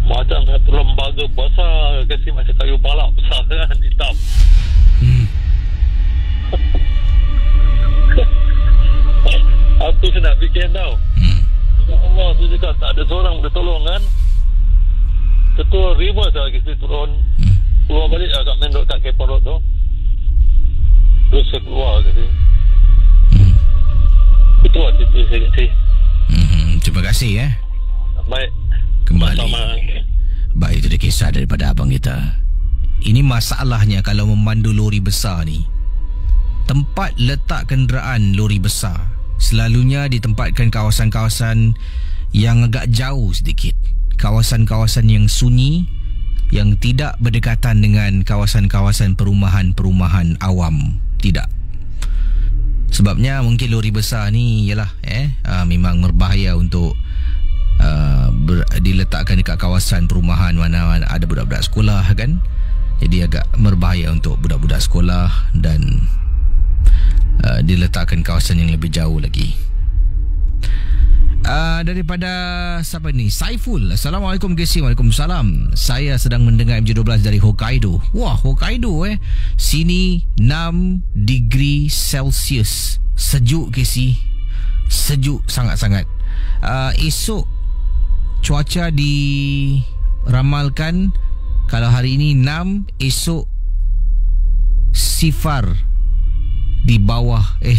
macam satu lembaga besar KCE, macam kayu balak besar kan, hitam. Aku nak fikir tau. Ya Allah, tu cakap tak ada seorang boleh tolong kan. Ketua reverse lah kita turun. Keluar balik agak main road kat Kepo Road tu. Terus saya keluar tadi. Itu lah cerita saya kat sini. Terima kasih Baik. Kembali. Baik, itu dia kisah daripada abang kita. Ini masalahnya kalau memandu lori besar ni. Tempat letak kenderaan lori besar selalunya ditempatkan kawasan-kawasan yang agak jauh sedikit. Kawasan-kawasan yang sunyi, yang tidak berdekatan dengan kawasan-kawasan perumahan-perumahan awam. Tidak. Sebabnya mungkin lori besar ni ialah memang berbahaya untuk diletakkan dekat kawasan perumahan mana ada budak-budak sekolah kan. Jadi agak berbahaya untuk budak-budak sekolah dan diletakkan kawasan yang lebih jauh lagi. Daripada siapa ni? Saiful. Assalamualaikum KC. Waalaikumsalam. Saya sedang mendengar MJ12 dari Hokkaido. Wah, Hokkaido sini 6 degree Celsius. Sejuk KC. Sejuk sangat-sangat. Esok cuaca diramalkan kalau hari ini 6, esok sifar di bawah 6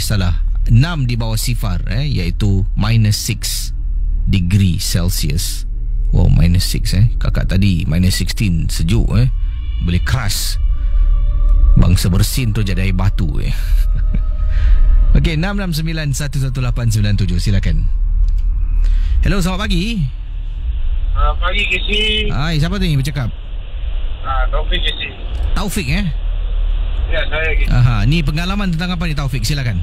di bawah sifar iaitu -6 degree Celsius. Wow, -6 kakak tadi -16 sejuk boleh crush. Bangsa bersin tu jadi air batu. Okey, 669-11897. Silakan. Hello, selamat pagi. Pagi Casey. Hai, siapa tu ni bercakap? Taufik Casey. Taufik Ya, saya Casey. Ni pengalaman tentang apa ni Taufik? Silakan.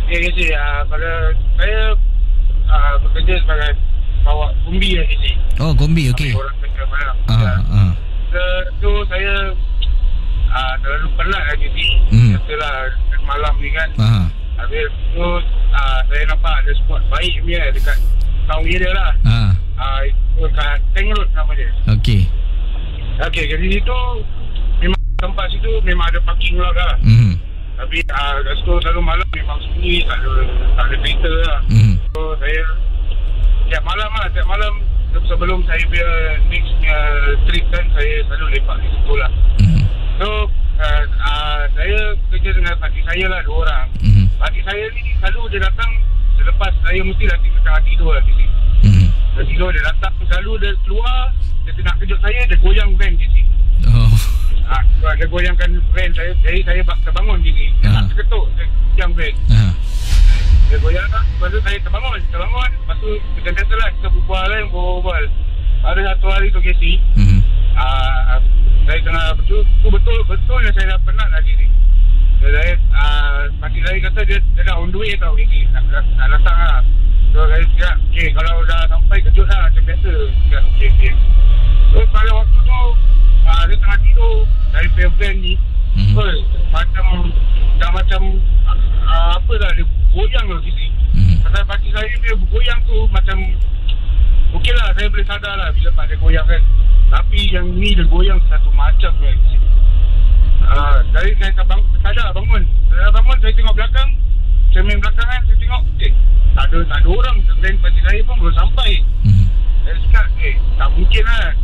Ya Casey, pada saya bekerja sebagai bawa kombi ya Casey. Oh, kombi, okey. Orang kerja malam. So saya terlalu penat lah Casey. Setelah malam ni kan. Habis tu saya nampak ada spot baik punya dekat town area lah. Itu kat Tank Road nama dia. Okey, jadi situ memang tempat situ memang ada parking lot lah. Tapi kat situ selalu malam memang sunyi, tak ada kereta lah. So saya tiap malam sebelum saya punya next trip kan, saya selalu lepak di situ lah. So saya kerja dengan pakcik saya lah, 2 orang. Pakcik saya ni selalu dia datang selepas saya mesti dah tengah tidur lah di sini. Dia tidur, dia datang, selalu dia keluar, dia nak kejut saya, dia goyang van di sini. Dia goyangkan van saya, jadi saya terbangun di sini. Dia nak ketuk, dia goyang van. Dia goyang lah, lepas tu saya terbangun. Lepas tu macam biasa lah, kita berbual. Ada satu hari tu Casey, saya tengah betul yang saya dah penat lah Casey. Saya pakcik saya kata dia dah on the way tau Casey, nak datang lah. So saya cakap, okay, kalau dah sampai kejut lah macam biasa. Cakap, okay. So pada waktu tu dia tengah tidur dari van ni, macam apa dah, dia goyang lah Casey. Pasal pakcik saya dia bergoyang tu macam okey lah, saya boleh sadar lah bila pak dia goyang kan. Tapi yang ni dia goyang satu macam kan. Dari saya sadar bangun. Saya bangun, saya tengok belakang. Cermin belakang kan, saya tengok tak ada orang. Dan pakcik saya pun belum sampai. Saya cakap, tak mungkin lah.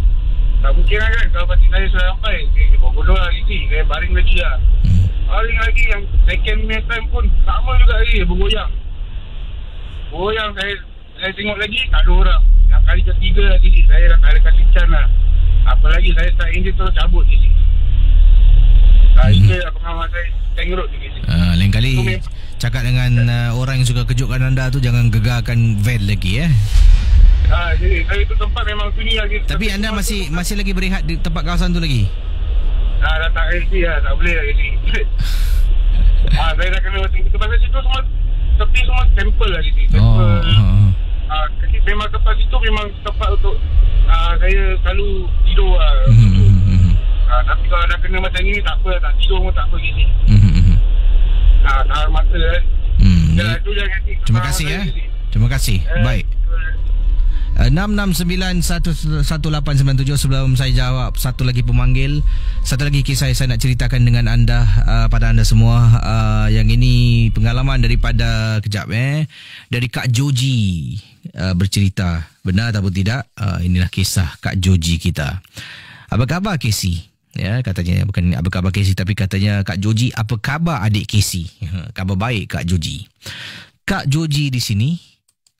Tak mungkin lah kan kalau pakcik saya sudah sampai. Bodoh lah lagi. Saya baring lagi lah. Baring lagi, yang second time pun sama juga lagi, bergoyang. Goyang, saya tengok lagi, tak ada orang. Yang kali ketiga lagi saya dah tak ada kasih can lah. Apa lagi, saya start engine terus cabut di sini. Itu pengalaman saya Tank Road di sini. Lain kali cakap dengan orang yang suka kejutkan anda tu, jangan gegarkan van lagi Jadi saya tu tempat memang sunyi lagi. Tapi anda masih lagi berehat di tempat kawasan tu lagi? Dah tak resi lah, tak boleh lagi ni. Saya dah kena tempat situ semua, tepi semua temple lah di sini. Temple. Memang tempat itu memang tempat untuk saya selalu tidur lah. Tapi kalau dah kena macam ni, tak apa, tak tidur pun tak apa gini. Tahan mata kan. Itu je. Terima kasih Terima kasih. Baik. 669-11897. Sebelum saya jawab satu lagi pemanggil, satu lagi kisah saya nak ceritakan dengan anda, pada anda semua. Yang ini pengalaman daripada dari Kak Joji bercerita. Benar ataupun tidak, inilah kisah Kak Joji kita. Apa khabar Casey? Ya, katanya bukan apa khabar Casey, tapi katanya Kak Joji, apa khabar adik Casey? Khabar baik Kak Joji. Kak Joji di sini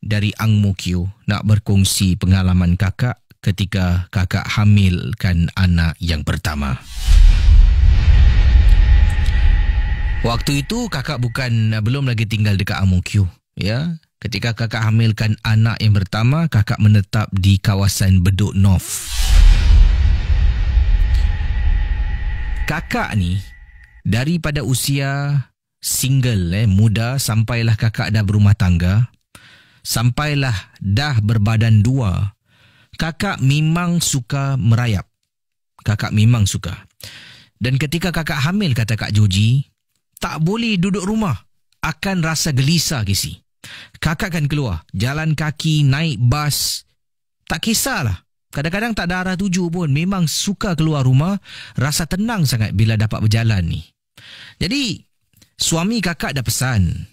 dari Ang Mo Kio nak berkongsi pengalaman kakak ketika kakak hamilkan anak yang pertama. Waktu itu kakak belum lagi tinggal dekat Ang Mo Kio, ya. Ketika kakak hamilkan anak yang pertama, kakak menetap di kawasan Bedok North. Kakak ni daripada usia single muda, sampailah kakak dah berumah tangga, sampailah dah berbadan 2, kakak memang suka merayap. Kakak memang suka. Dan ketika kakak hamil, kata Kak Joji, tak boleh duduk rumah, akan rasa gelisah Casey. Kakak kan keluar, jalan kaki, naik bas, tak kisahlah. Kadang-kadang tak ada arah tuju pun, memang suka keluar rumah, rasa tenang sangat bila dapat berjalan ni. Jadi suami kakak dah pesan,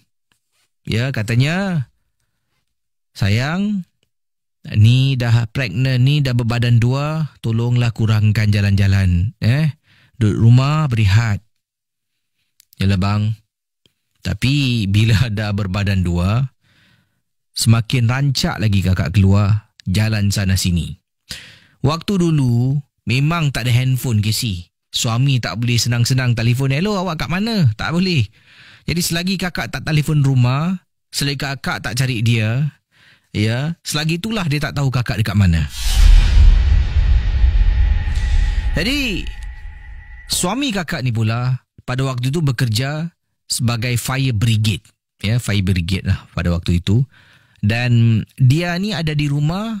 ya, katanya, sayang, ni dah pregnant ni, dah berbadan 2, tolonglah kurangkan jalan-jalan, duduk rumah berehat. Yalah bang. Tapi bila dah berbadan 2, semakin rancak lagi kakak keluar jalan sana sini. Waktu dulu memang tak ada handphone Casey. Suami tak boleh senang-senang telefon, hello awak kat mana? Tak boleh. Jadi selagi kakak tak telefon rumah, selagi kakak tak cari dia, ya, selagi itulah dia tak tahu kakak dekat mana. Jadi suami kakak ni pula pada waktu itu bekerja sebagai fire brigade, ya, fire brigade lah pada waktu itu. Dan dia ni ada di rumah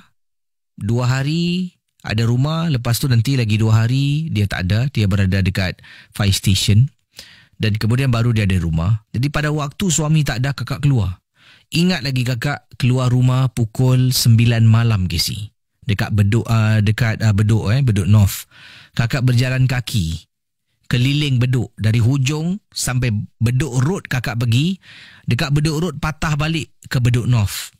2 hari, ada rumah, lepas tu nanti lagi 2 hari dia tak ada, dia berada dekat fire station. Dan kemudian baru dia ada rumah. Jadi pada waktu suami tak ada, kakak keluar. Ingat lagi kakak keluar rumah pukul 9 malam Casey. Dekat Bedok, Bedok North. Kakak berjalan kaki keliling Bedok, dari hujung sampai Bedok Road kakak pergi. Dekat Bedok Road patah balik ke Bedok North.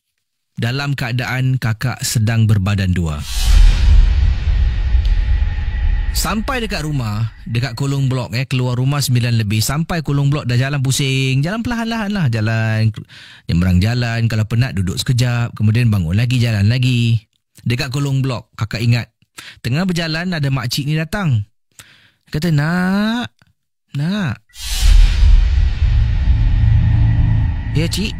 Dalam keadaan kakak sedang berbadan 2. Sampai dekat rumah, dekat Kolong Blok, keluar rumah 9 lebih. Sampai Kolong Blok dah jalan pusing. Jalan perlahan-lahan lah. Jalan, nyembrang jalan. Kalau penat duduk sekejap. Kemudian bangun lagi, jalan lagi. Dekat Kolong Blok, kakak ingat. Tengah berjalan ada makcik ni datang. Kata, nak. Ya, cik.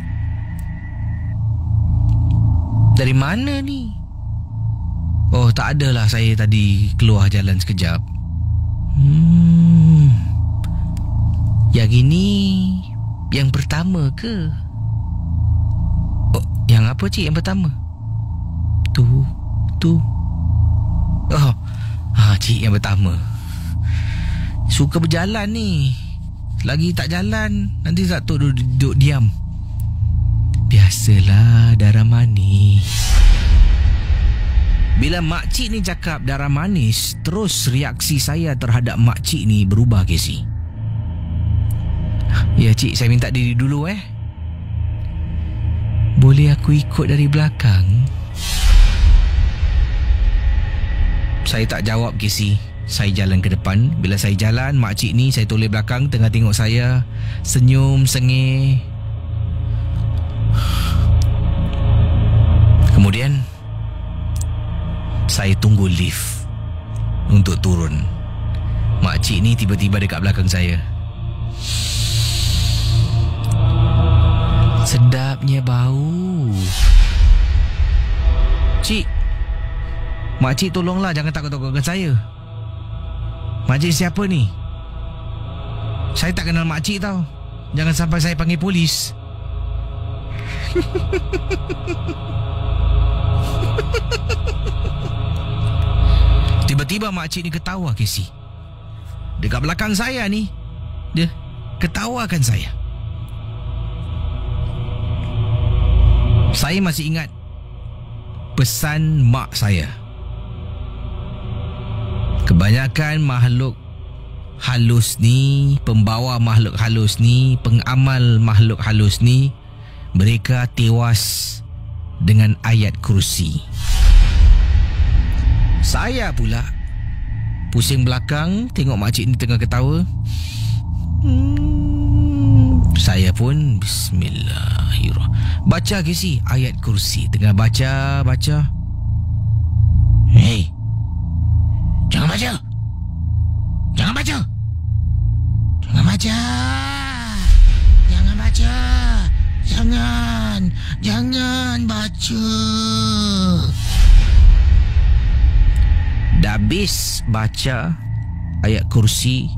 Dari mana ni? Oh, tak adalah, saya tadi keluar jalan sekejap. Yang ini yang pertama ke? Oh, yang apa cik yang pertama? Tu. Oh, cik yang pertama. Suka berjalan ni. Lagi tak jalan, nanti tak tahu duduk diam. Biasalah, darah manis. Bila makcik ni cakap darah manis, terus reaksi saya terhadap makcik ni berubah, Casey. Ya cik, saya minta diri dulu Boleh aku ikut dari belakang? Saya tak jawab, Casey. Saya jalan ke depan. Bila saya jalan, makcik ni saya toleh belakang, tengah tengok saya, senyum sengih. Kemudian saya tunggu lift untuk turun. Makcik ni tiba-tiba dekat belakang saya. Sedapnya bau. Cik, makcik tolonglah, jangan takut-takutkan saya. Makcik siapa ni? Saya tak kenal makcik tau. Jangan sampai saya panggil polis. Tiba-tiba makcik ni ketawa, Casey. Dekat belakang saya ni, dia ketawakan saya. Saya masih ingat pesan mak saya. Kebanyakan makhluk halus ni, pembawa makhluk halus ni, pengamal makhluk halus ni, mereka tewas dengan ayat kursi. Saya pula pusing belakang, tengok makcik ni tengah ketawa. Saya pun bismillahirrahmanirrahim. Baca Casey ayat kursi. Tengah baca. Hei, jangan baca. Jangan baca. Jangan baca. Dah habis baca ayat kursi,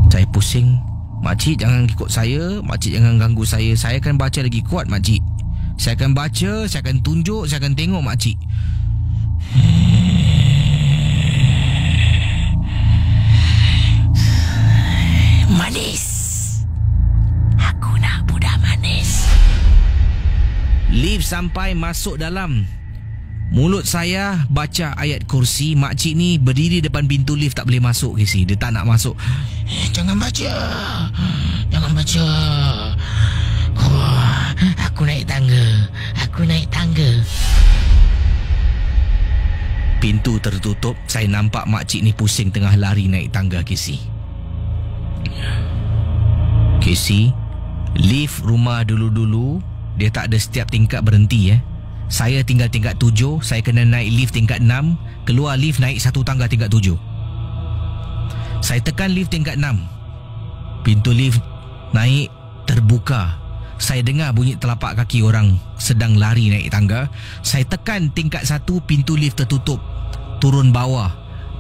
saya pusing. Makcik jangan ikut saya, makcik jangan ganggu saya. Saya akan baca lagi kuat, makcik. Saya akan baca, saya akan tunjuk, saya akan tengok makcik. Manis. Aku nak budak manis. Lift sampai masuk dalam. Mulut saya baca ayat kursi. Makcik ni berdiri depan pintu lift, tak boleh masuk, Casey. Dia tak nak masuk. Jangan baca. Aku naik tangga. Pintu tertutup. Saya nampak makcik ni pusing tengah lari naik tangga, Casey. Lift rumah dulu-dulu dia tak ada setiap tingkat berhenti. Saya tinggal tingkat 7. Saya kena naik lift tingkat 6. Keluar lift naik satu tangga tingkat 7. Saya tekan lift tingkat 6. Pintu lift naik terbuka. Saya dengar bunyi telapak kaki orang sedang lari naik tangga. Saya tekan tingkat 1, pintu lift tertutup. Turun bawah,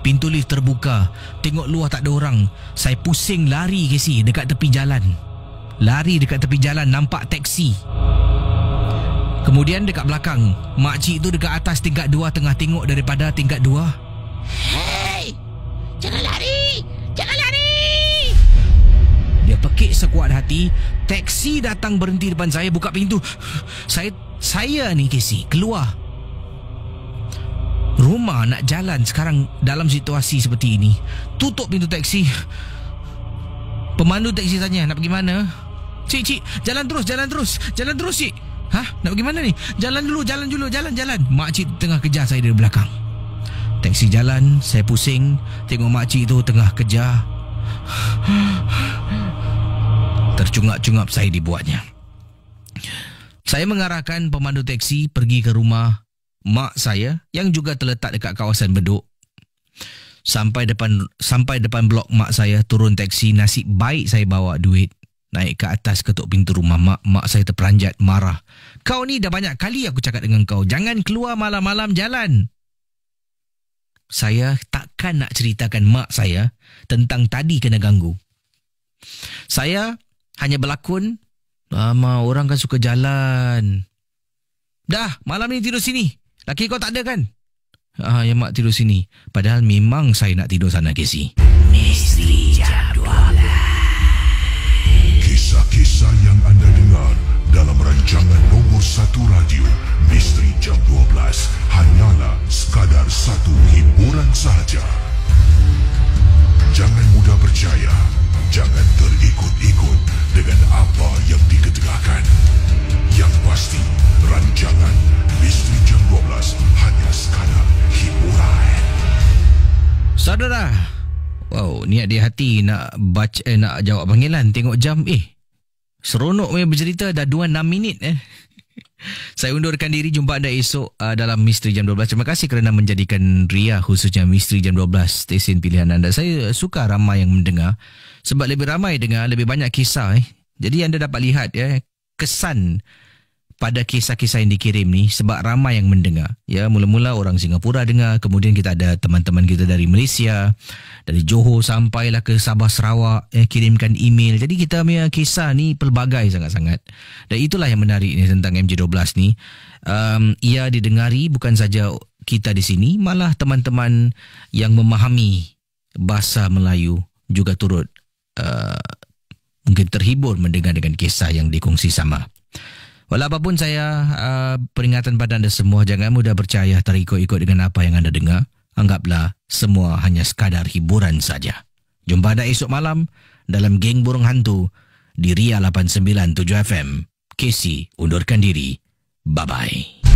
pintu lift terbuka. Tengok luar tak ada orang. Saya pusing lari Casey dekat tepi jalan. Lari dekat tepi jalan, nampak teksi. Kemudian dekat belakang, makcik tu dekat atas tingkat 2 tengah tengok daripada tingkat 2. Hei, jangan lari, jangan lari. Dia pekik sekuat hati. Teksi datang berhenti depan saya, buka pintu. Saya ni Casey keluar rumah nak jalan sekarang dalam situasi seperti ini. Tutup pintu teksi. Pemandu teksi tanya, nak pergi mana? Cik, jalan terus cik. Hah? Nak pergi mana ni? Jalan dulu. Makcik tengah kejar saya dari belakang. Teksi jalan, saya pusing tengok makcik tu tengah kejar. Tercungap-cungap saya dibuatnya. Saya mengarahkan pemandu teksi pergi ke rumah mak saya yang juga terletak dekat kawasan Bedok. Sampai depan blok mak saya, turun teksi. Nasib baik saya bawa duit. Naik ke atas, ketuk pintu rumah mak. Mak saya terperanjat, marah. Kau ni dah banyak kali aku cakap dengan kau, jangan keluar malam-malam jalan. Saya takkan nak ceritakan mak saya tentang tadi kena ganggu. Saya hanya berlakon, orang kan suka jalan. Dah, malam ni tidur sini. Laki kau tak ada kan? Ya mak tidur sini. Padahal memang saya nak tidur sana Casey. Misteri Jam 12. Kisah-kisah yang anda dengar dalam rancangan nombor 1 radio Misteri Jam 12 hanyalah sekadar satu hiburan sahaja. Jangan mudah percaya, jangan terikut-ikut dengan apa yang diketengahkan. Yang pasti, rancangan Misteri Jam 12 hanya sekadar hiburan. Saudara, wow, niat di hati nak baca, nak jawab panggilan. Tengok jam, seronok punya bercerita, dah 26 minit. Saya undurkan diri. Jumpa anda esok dalam Misteri Jam 12. Terima kasih kerana menjadikan Ria, khususnya Misteri Jam 12, stesen pilihan anda. Saya suka ramai yang mendengar, sebab lebih ramai dengar, lebih banyak kisah. Jadi anda dapat lihat kesan pada kisah-kisah yang dikirim ni, sebab ramai yang mendengar. Mula-mula orang Singapura dengar, kemudian kita ada teman-teman kita dari Malaysia, dari Johor sampailah ke Sabah Sarawak, kirimkan email. Jadi kita punya kisah ni pelbagai sangat-sangat. Dan itulah yang menarik ni tentang MJ12 ni. Ia didengari bukan saja kita di sini, malah teman-teman yang memahami bahasa Melayu juga turut mungkin terhibur mendengar dengan kisah yang dikongsi sama. Walau apapun saya peringatan pada anda semua, jangan mudah percaya terikut-ikut dengan apa yang anda dengar. Anggaplah semua hanya sekadar hiburan saja. Jumpa anda esok malam dalam Geng Burung Hantu di Ria 897 FM. Casey undurkan diri. Bye-bye.